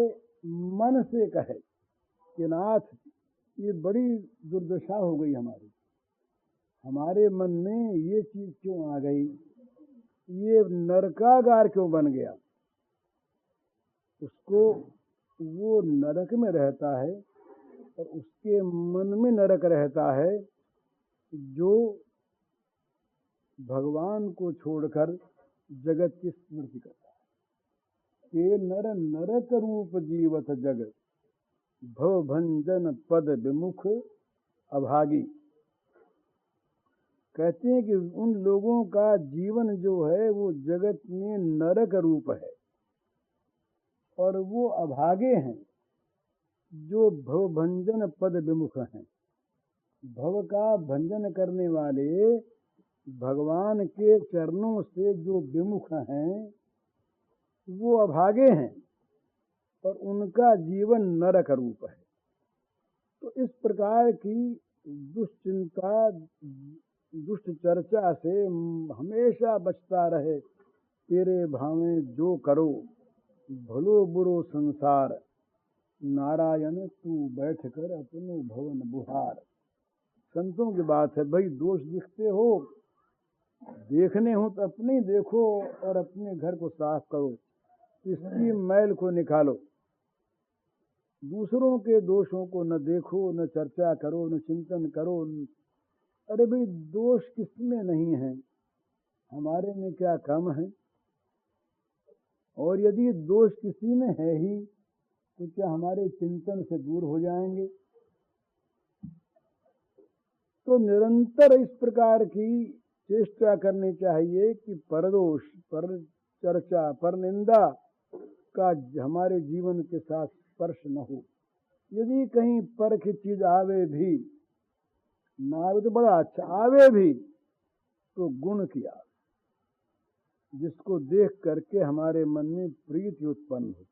मन से कहे कि नाथ ये बड़ी दुर्दशा हो गई हमारी, हमारे मन में ये चीज क्यों आ गई, ये नरकागार क्यों बन गया। उसको वो नरक में रहता है और उसके मन में नरक रहता है जो भगवान को छोड़कर जगत की स्मृति करता है। के नर नरक रूप जीवत जग, भव भंजन पद विमुख अभागी। कहते हैं कि उन लोगों का जीवन जो है वो जगत में नरक रूप है और वो अभागे हैं जो भव भंजन पद विमुख हैं। भव का भंजन करने वाले भगवान के चरणों से जो विमुख हैं वो अभागे हैं और उनका जीवन नरक रूप है। तो इस प्रकार की दुश्चिंता, दुष्ट चर्चा से हमेशा बचता रहे। तेरे भावें जो करो, भलो बुरो संसार, नारायण तू बैठ कर अपने भवन बुहार। संतों की बात है, भाई दोष दिखते हो, देखने हो तो अपने ही देखो और अपने घर को साफ करो, इसकी मैल को निकालो। दूसरों के दोषों को न देखो, न चर्चा करो, न चिंतन करो। अरे भाई दोष किसमें नहीं है, हमारे में क्या कम है। और यदि दोष किसी में है ही तो क्या हमारे चिंतन से दूर हो जाएंगे। तो निरंतर इस प्रकार की चेष्टा करनी चाहिए कि परदोष, पर चर्चा, पर निंदा का हमारे जीवन के साथ स्पर्श न हो। यदि कहीं पर की चीज आवे भी, ना आवे तो बड़ा अच्छा, आवे भी तो गुण किया, जिसको देख करके हमारे मन में प्रीति उत्पन्न हो,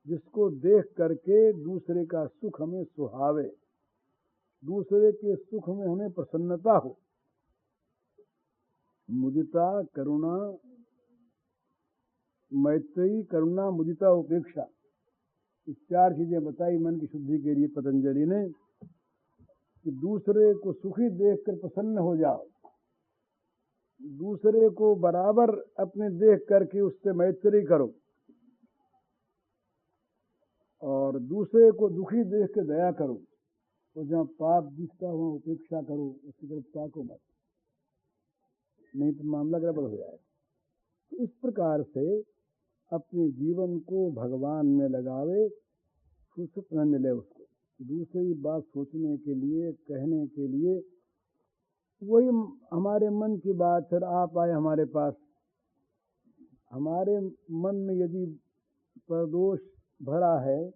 जिसको देख करके दूसरे का सुख हमें सुहावे, दूसरे के सुख में हमें प्रसन्नता हो। मुदिता, करुणा, मैत्री, करुणा, मुदिता, उपेक्षा, इस चार चीजें बताई मन की शुद्धि के लिए पतंजलि ने कि दूसरे को सुखी देखकर प्रसन्न हो जाओ, दूसरे को बराबर अपने देख करके उससे मैत्री करो और दूसरे को दुखी देख के दया करो। तो जहाँ पाप दिखता हो उपेक्षा करो, उसकी तरफ ताको मत, नहीं तो मामला गड़बड़ हो जाएगा। तो इस प्रकार से अपने जीवन को भगवान में लगावे, फुर्सत न मिले उसको दूसरी बात सोचने के लिए, कहने के लिए। वही हमारे मन की बात है, आप आए हमारे पास, हमारे मन में यदि परदोष भरा है,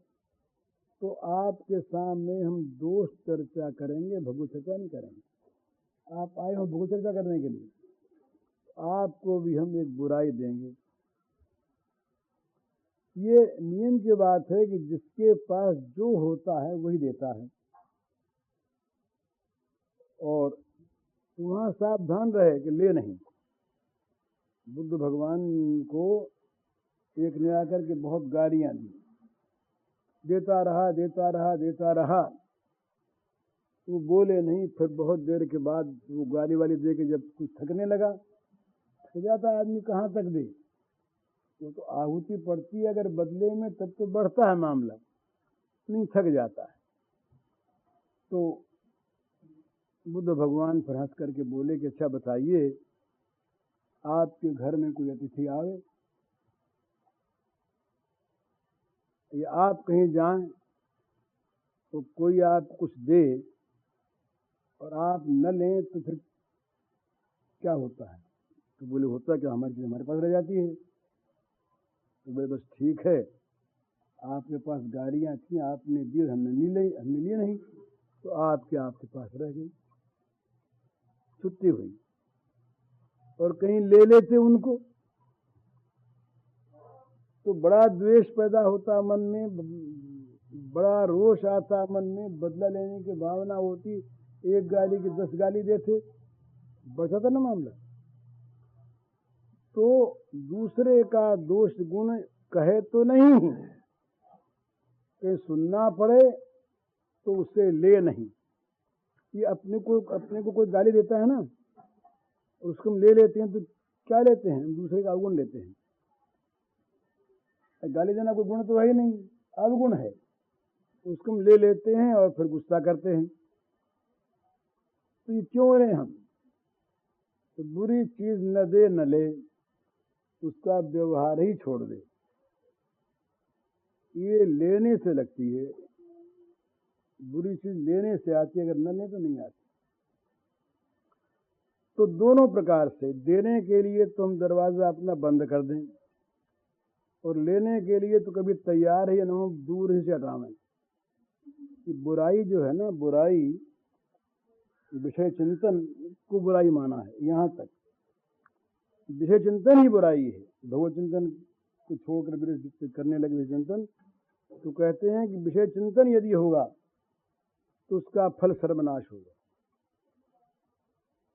तो आपके सामने हम दोष चर्चा करेंगे, भगवत चर्चा नहीं करेंगे। आप आए हो भगवत चर्चा करने के लिए, आपको भी हम एक बुराई देंगे। ये नियम की बात है कि जिसके पास जो होता है वही देता है। और वहाँ सावधान रहे कि ले नहीं। बुद्ध भगवान को एक ने आकर के बहुत गालियाँ दी, देता रहा देता रहा देता रहा, वो बोले नहीं। फिर बहुत देर के बाद वो गाली वाली दे के जब कुछ थकने लगा, थक जाता आदमी, कहाँ तक दे। वो तो आहुति पड़ती है अगर बदले में, तब तो बढ़ता है मामला, नहीं थक जाता है। तो बुद्ध भगवान फिर हंस करके बोले कि अच्छा बताइए, आपके घर में कोई अतिथि आवे या आप कहीं जाएं तो कोई आप कुछ दे और आप न लें तो फिर क्या होता है? तो बोले होता है कि हमारी चीज़ हमारे पास रह जाती है। तो बोले बस ठीक है, आपके पास गाड़ियाँ थी, आपने दी, हमने लिए नहीं, तो आपके पास रह गई, छुट्टी हुई। और कहीं ले लेते उनको तो बड़ा द्वेष पैदा होता मन में, बड़ा रोष आता मन में, बदला लेने की भावना होती। एक गाली की 10 गाली देते, बचा था ना मामला। तो दूसरे का दोष गुण कहे तो नहीं, कि सुनना पड़े तो उसे ले नहीं। ये अपने को कोई गाली देता है ना, और उसको हम ले लेते हैं, तो क्या लेते हैं? दूसरे का अवगुण लेते हैं। गाली देना कोई गुण तो है ही नहीं, अवगुण है, उसको हम ले लेते हैं और फिर गुस्सा करते हैं। तो ये क्यों रहे हम? तो बुरी चीज न दे न ले, उसका व्यवहार ही छोड़ दे। ये लेने से लगती है, बुरी चीज लेने से आती है, अगर न ले तो नहीं आती। तो दोनों प्रकार से, देने के लिए तो हम दरवाजा अपना बंद कर दें, और लेने के लिए तो कभी तैयार ही न हो, दूर ही से हटावें। कि बुराई जो है ना, बुराई विषय चिंतन को बुराई माना है। यहाँ तक विषय चिंतन ही बुराई है। भगवत चिंतन को छोड़कर करने लगे विषय चिंतन, तो कहते हैं कि विषय चिंतन यदि होगा तो उसका फल सर्वनाश होगा।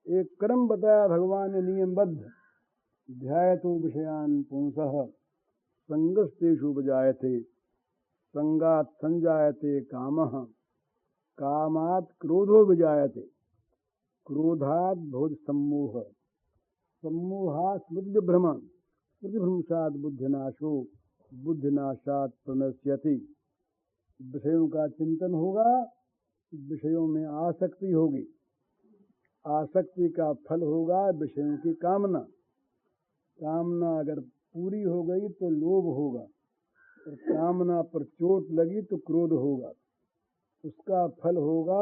एक क्रम बताया भगवान ने नियमबद्ध, ध्यायतो विषयान पुंसः संगस्तेषु उपजायते, संगात् संजायते कामः, कामात् क्रोधो विजायते, क्रोधात् भोज सम्मोह, सम्मोहात् स्मृतिभ्रम, स्मृतिभ्रंशात् बुद्धिनाशो, बुद्धिनाशात् प्रणश्यति। विषयों का चिंतन होगा, विषयों में आसक्ति होगी, आसक्ति का फल होगा विषयों की कामना, कामना अगर पूरी हो गई तो लोभ होगा, और कामना पर चोट लगी तो क्रोध होगा, उसका फल होगा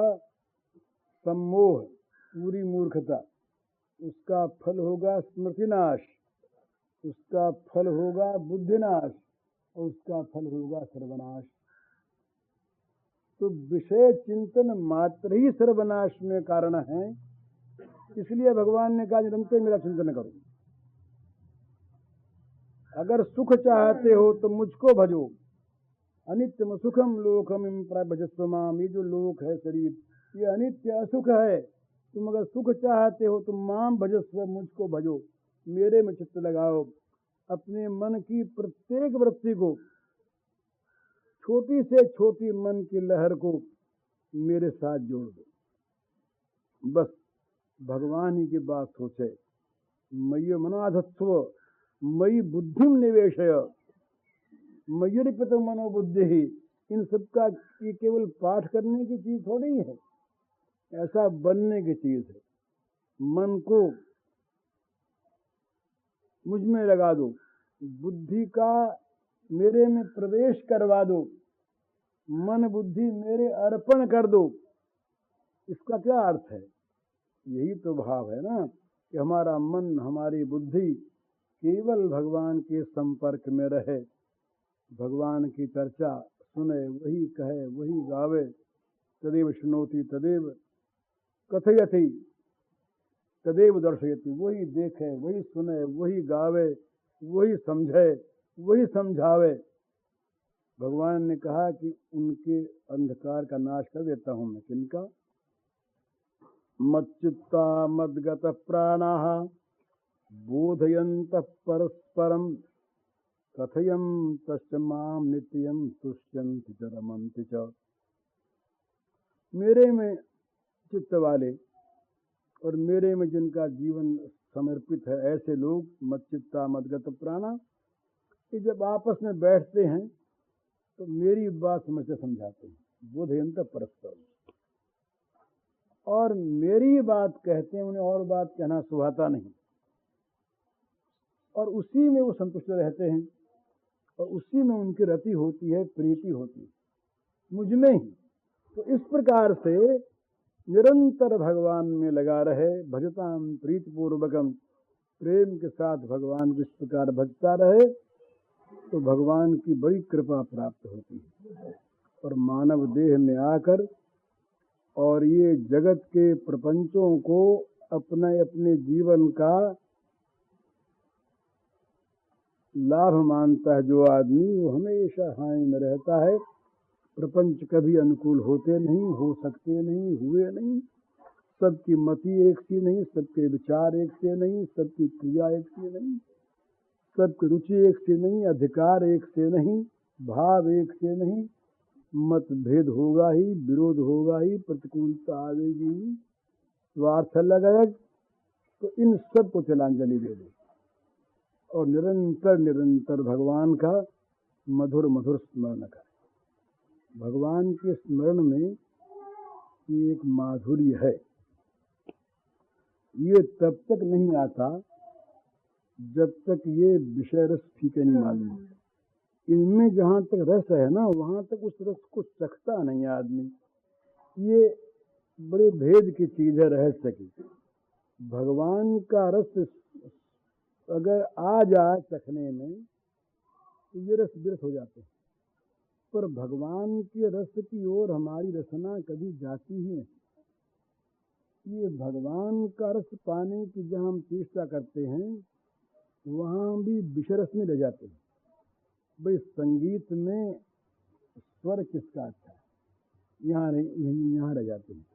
सम्मोह, पूरी मूर्खता, उसका फल होगा स्मृतिनाश, उसका फल होगा बुद्धिनाश, और उसका फल होगा सर्वनाश। तो विषय चिंतन मात्र ही सर्वनाश में कारण है। इसलिए भगवान ने कहा निरंतर मेरा चिंतन करो। अगर सुख चाहते हो तो मुझको भजो, अनित्यम सुखम लोकम भजस्व माम। ये जो लोक है, शरीर, ये अनित्य असुख है। तुम अगर सुख चाहते हो तो माम भजस्व, मुझको भजो, मेरे में चित्त लगाओ। अपने मन की प्रत्येक वृत्ति को, छोटी से छोटी मन की लहर को मेरे साथ जोड़ दो। बस भगवान ही की बात सोचे। मय्य मनाधत्व मयि बुद्धिम निवेशय, मयूरिपित मनोबुद्धि ही। इन सबका ये केवल पाठ करने की चीज थोड़ी है, ऐसा बनने की चीज है। मन को मुझ में लगा दो, बुद्धि का मेरे में प्रवेश करवा दो, मन बुद्धि मेरे अर्पण कर दो। इसका क्या अर्थ है? यही तो भाव है ना, कि हमारा मन, हमारी बुद्धि केवल भगवान के संपर्क में रहे, भगवान की चर्चा सुने, वही कहे, वही गावे, तदेव शृणोति तदेव कथयति तदेव दर्शयति, वही देखे, वही सुने, वही गावे, वही समझे, वही समझावे। भगवान ने कहा कि उनके अंधकार का नाश कर देता हूं मैं। किनका? मच्चित्ता मद्गत प्राणाः बोधयन्तः परस्परं कथयन्तश्च मां नित्यं तुष्यन्ति च रमन्ति च। मेरे में चित्त वाले और मेरे में जिनका जीवन समर्पित है, ऐसे लोग मच्चित्ता मद्गत प्राणा, कि जब आपस में बैठते हैं तो मेरी बात समझते समझाते हैं। बोधयन्तः परस्परम, और मेरी बात कहते हैं, उन्हें और बात कहना सुहाता नहीं, और उसी में वो संतुष्ट रहते हैं, और उसी में उनकी रति होती है, प्रीति होती है, मुझ में ही। तो इस प्रकार से निरंतर भगवान में लगा रहे, भजताम प्रीतिपूर्वकम, प्रेम के साथ भगवान को इस प्रकार भजता रहे, तो भगवान की बड़ी कृपा प्राप्त होती है। और मानव देह में आकर और ये जगत के प्रपंचों को अपने अपने जीवन का लाभ मानता है जो आदमी, वो हमेशा हानि में रहता है। प्रपंच कभी अनुकूल होते नहीं, हो सकते नहीं, हुए नहीं। सबकी मति एक सी नहीं, सबके विचार एक से नहीं, सबकी क्रिया एक से नहीं, सबकी रुचि एक से नहीं, अधिकार एक से नहीं, भाव एक से नहीं। मतभेद होगा ही, विरोध होगा ही, प्रतिकूलता आएगी ही, स्वार्थ अलग अलग। तो इन सब को तिलांजलि दे दो और निरंतर निरंतर भगवान का मधुर मधुर स्मरण करें। भगवान के स्मरण में एक माधुर्य है, ये तब तक नहीं आता जब तक ये विषय रस फीके नहीं मालूम। इनमें जहाँ तक रस है ना, वहाँ तक उस रस को चखता नहीं आदमी। ये बड़े भेद की चीज है, रहस्य की। भगवान का रस अगर आ जाए चखने में तो ये रस विरस हो जाते हैं, पर भगवान के रस की ओर हमारी रसना कभी जाती ही नहीं। ये भगवान का रस पाने की जहाँ हम चेष्टा करते हैं, वहाँ भी विषय रस में ले जाते हैं। भाई संगीत में स्वर किसका अच्छा है, यहाँ रह जाते हैं।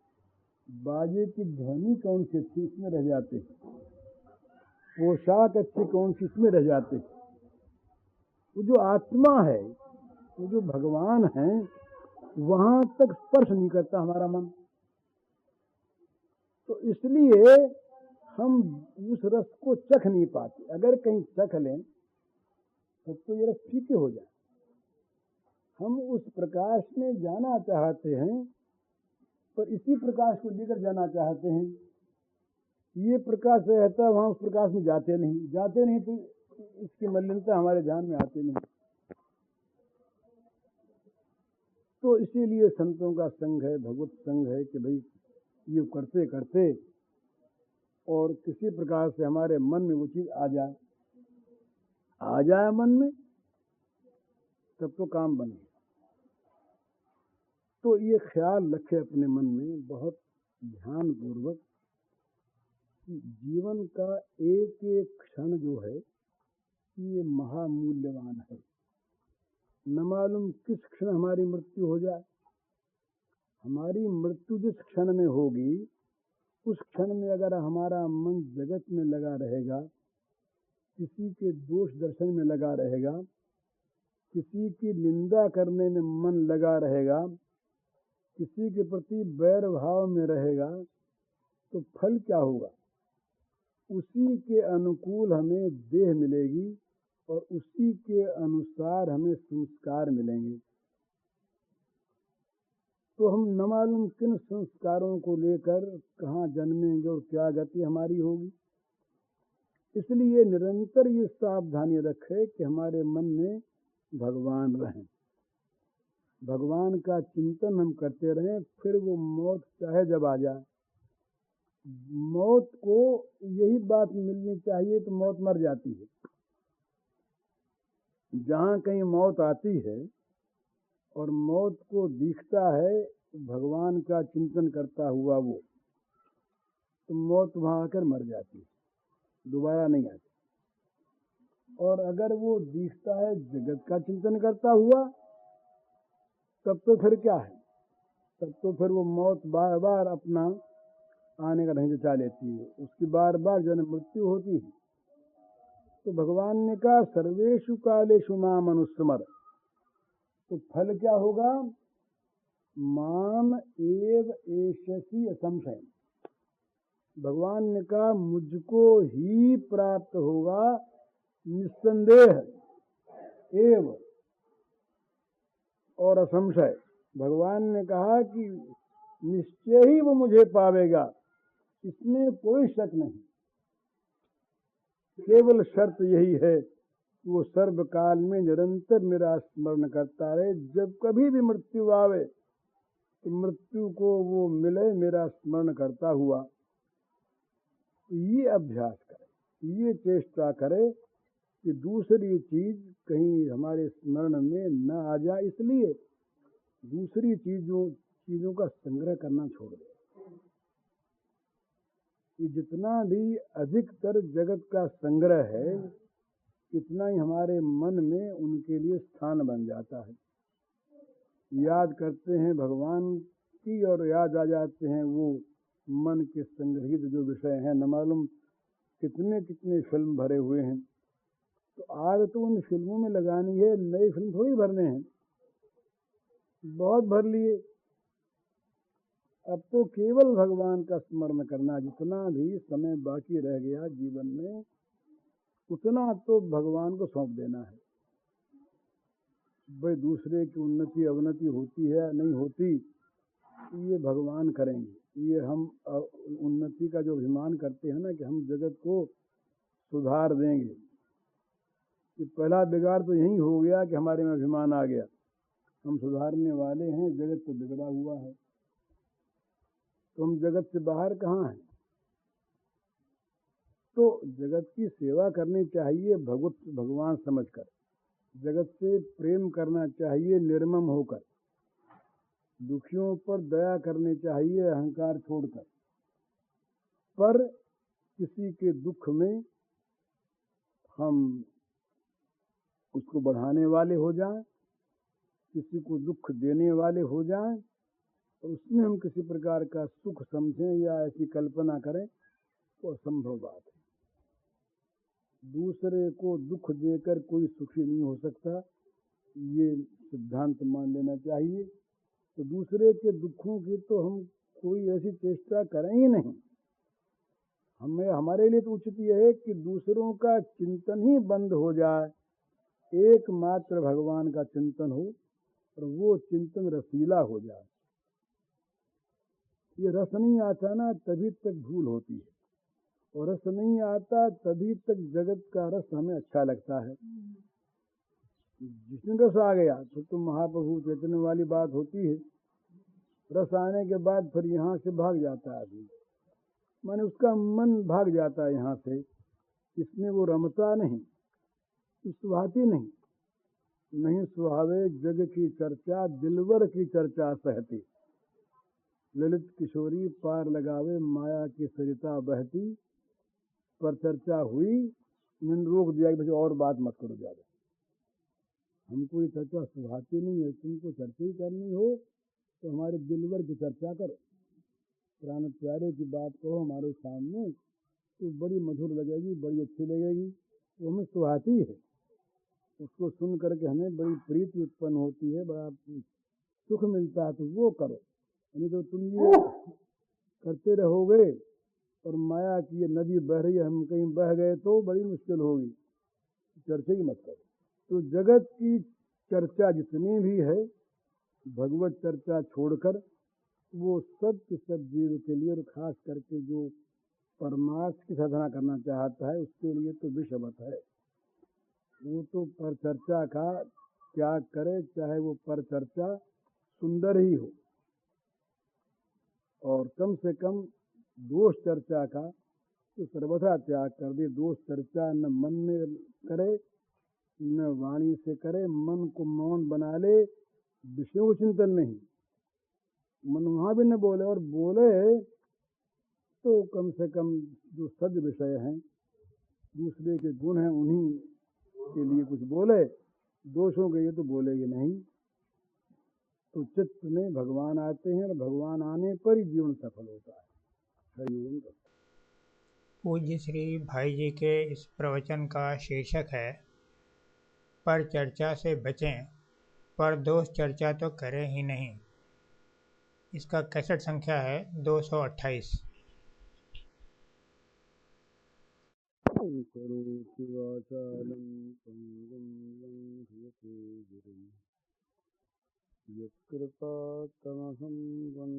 बाजे की ध्वनि कौन सी अच्छी, इसमें रह जाते हैं। पोशाक अच्छी कौन सी, इसमें रह जाते हैं। वो जो आत्मा है, वो जो भगवान है, वहां तक स्पर्श नहीं करता हमारा मन। तो इसलिए हम उस रस को चख नहीं पाते। अगर कहीं चख लें तब तो ये रस फीके हो जाए। हम उस प्रकाश में जाना चाहते हैं, पर इसी प्रकाश को लेकर जाना चाहते हैं। ये प्रकाश रहता है, वहां उस प्रकाश में जाते नहीं तो इसकी मलिनता हमारे ध्यान में आती नहीं। तो इसीलिए संतों का संग है, भगवत संग है, कि भाई ये करते करते और किसी प्रकार से हमारे मन में वो चीज आ जाए मन में, तब तो काम बने। तो ये ख्याल रखे अपने मन में बहुत ध्यान पूर्वक कि जीवन का एक एक क्षण जो है ये महामूल्यवान है। न मालूम किस क्षण हमारी मृत्यु हो जाए। हमारी मृत्यु जिस क्षण में होगी, उस क्षण में अगर हमारा मन जगत में लगा रहेगा, किसी के दोष दर्शन में लगा रहेगा, किसी की निंदा करने में मन लगा रहेगा, किसी के प्रति बैर भाव में रहेगा, तो फल क्या होगा? उसी के अनुकूल हमें देह मिलेगी और उसी के अनुसार हमें संस्कार मिलेंगे। तो हम न मालूम किन संस्कारों को लेकर कहाँ जन्मेंगे और क्या गति हमारी होगी। इसलिए निरंतर ये सावधानी रखे कि हमारे मन में भगवान रहें, भगवान का चिंतन हम करते रहें। फिर वो मौत चाहे जब आ जाए, मौत को यही बात मिलनी चाहिए तो मौत मर जाती है। जहाँ कहीं मौत आती है और मौत को दिखता है भगवान का चिंतन करता हुआ वो, तो मौत वहाँ आकर मर जाती है, दोबारा नहीं आती। और अगर वो दिखता है जगत का चिंतन करता हुआ, तब तो फिर क्या है, तब तो फिर वो मौत बार बार अपना आने का ढंग चला लेती है, उसकी बार बार जन्म मृत्यु होती है। तो भगवान ने कहा सर्वेषु कालेषु माम अनुस्मर, तो फल क्या होगा, माम एव एष्यसि असंशय। भगवान ने कहा मुझको ही प्राप्त होगा निस्संदेह, एव और असंशय। भगवान ने कहा कि निश्चय ही वो मुझे पावेगा, इसमें कोई शक नहीं। केवल शर्त यही है कि वो सर्वकाल में निरंतर मेरा स्मरण करता रहे, जब कभी भी मृत्यु आवे तो मृत्यु को वो मिले मेरा स्मरण करता हुआ। ये अभ्यास करे, ये चेष्टा करे कि दूसरी चीज कहीं हमारे स्मरण में न आ जाए, इसलिए दूसरी चीजों का संग्रह करना छोड़ दे। ये जितना भी अधिकतर जगत का संग्रह है, इतना ही हमारे मन में उनके लिए स्थान बन जाता है। याद करते हैं भगवान की और याद आ जाते हैं वो मन के संग्रहित जो विषय हैं, न मालूम कितने कितने फिल्म भरे हुए हैं। तो आज तो उन फिल्मों में लगानी है, नई फिल्म थोड़ी भरने हैं, बहुत भर लिए। अब तो केवल भगवान का स्मरण करना, जितना भी समय बाकी रह गया जीवन में उतना तो भगवान को सौंप देना है। भाई दूसरे की उन्नति अवनति होती है नहीं होती, ये भगवान करेंगे। ये हम उन्नति का जो अभिमान करते हैं ना कि हम जगत को सुधार देंगे, ये पहला बिगाड़ तो यही हो गया कि हमारे में अभिमान आ गया, हम सुधारने वाले हैं, जगत तो बिगड़ा हुआ है। तो हम जगत से बाहर कहाँ हैं। तो जगत की सेवा करनी चाहिए भगवान समझकर, जगत से प्रेम करना चाहिए निर्मम होकर, दुखियों पर दया करनी चाहिए अहंकार छोड़कर। पर किसी के दुख में हम उसको बढ़ाने वाले हो जाएं, किसी को दुख देने वाले हो जाएं, और उसमें हम किसी प्रकार का सुख समझें या ऐसी कल्पना करें, तो असंभव बात है। दूसरे को दुख देकर कोई सुखी नहीं हो सकता, ये सिद्धांत मान लेना चाहिए। तो दूसरे के दुखों की तो हम कोई ऐसी चेष्टा करें ही नहीं। हमारे लिए तो उचित यह है कि दूसरों का चिंतन ही बंद हो जाए, एकमात्र भगवान का चिंतन हो और वो चिंतन रसीला हो जाए। ये रस नहीं आता ना, तभी तक भूल होती है, और रस नहीं आता तभी तक जगत का रस हमें अच्छा लगता है। जिसमें रस आ गया तो महाप्रभु चैतन्य वाली बात होती है, रस आने के बाद फिर यहाँ से भाग जाता है आदमी, माने उसका मन भाग जाता है यहाँ से, इसमें वो रमता नहीं, सुहाती नहीं। नहीं सुहावे जग की चर्चा, दिलवर की चर्चा सहती, ललित किशोरी पार लगावे माया की सरिता बहती। पर चर्चा हुई, मैंने रोक दिया कि और बात मत करो ज्यादा, हमको ये चर्चा सुहाती नहीं है। तुमको चर्चा ही करनी हो तो हमारे दिलवर की चर्चा करो, प्राण प्यारे की बात कहो हमारे सामने, तो बड़ी मधुर लगेगी, बड़ी अच्छी लगेगी, वो हमें सुहाती है। उसको सुन करके हमें बड़ी प्रीति उत्पन्न होती है, बड़ा सुख मिलता है, तो वो करो। नहीं तो तुम ये करते रहोगे और माया की ये नदी बह रही है, हम कहीं बह गए तो बड़ी मुश्किल होगी, चर्चा ही मत करो। तो जगत की चर्चा जितनी भी है, भगवत चर्चा छोड़कर वो सब के सब जीव के लिए, और खास करके जो परमार्थ की साधना करना चाहता है उसके लिए तो विषमत है। वो तो पर चर्चा का त्याग करे, चाहे वो पर चर्चा सुंदर ही हो, और कम से कम दोष चर्चा का तो सर्वथा त्याग कर दे। दोष चर्चा न मन में करे न वाणी से करे, मन को मौन बना ले विषयों चिंतन में ही। मन वहाँ भी न बोले, और बोले तो कम से कम जो सद विषय हैं, दूसरे के गुण हैं, उन्हीं के लिए कुछ बोले, दोषों के लिए तो बोलेगी नहीं। तो चित्त में भगवान आते हैं, और भगवान आने पर ही जीवन सफल होता है। हरिओम। पूज्य श्री भाई जी के इस प्रवचन का शीर्षक है पर चर्चा से बचें, पर दोष चर्चा तो करें ही नहीं। इसका कैसेट संख्या है 228। करोति वाचालं पङ्गुं लङ्घयते गिरिं, यत्कृपातमहं वन्दे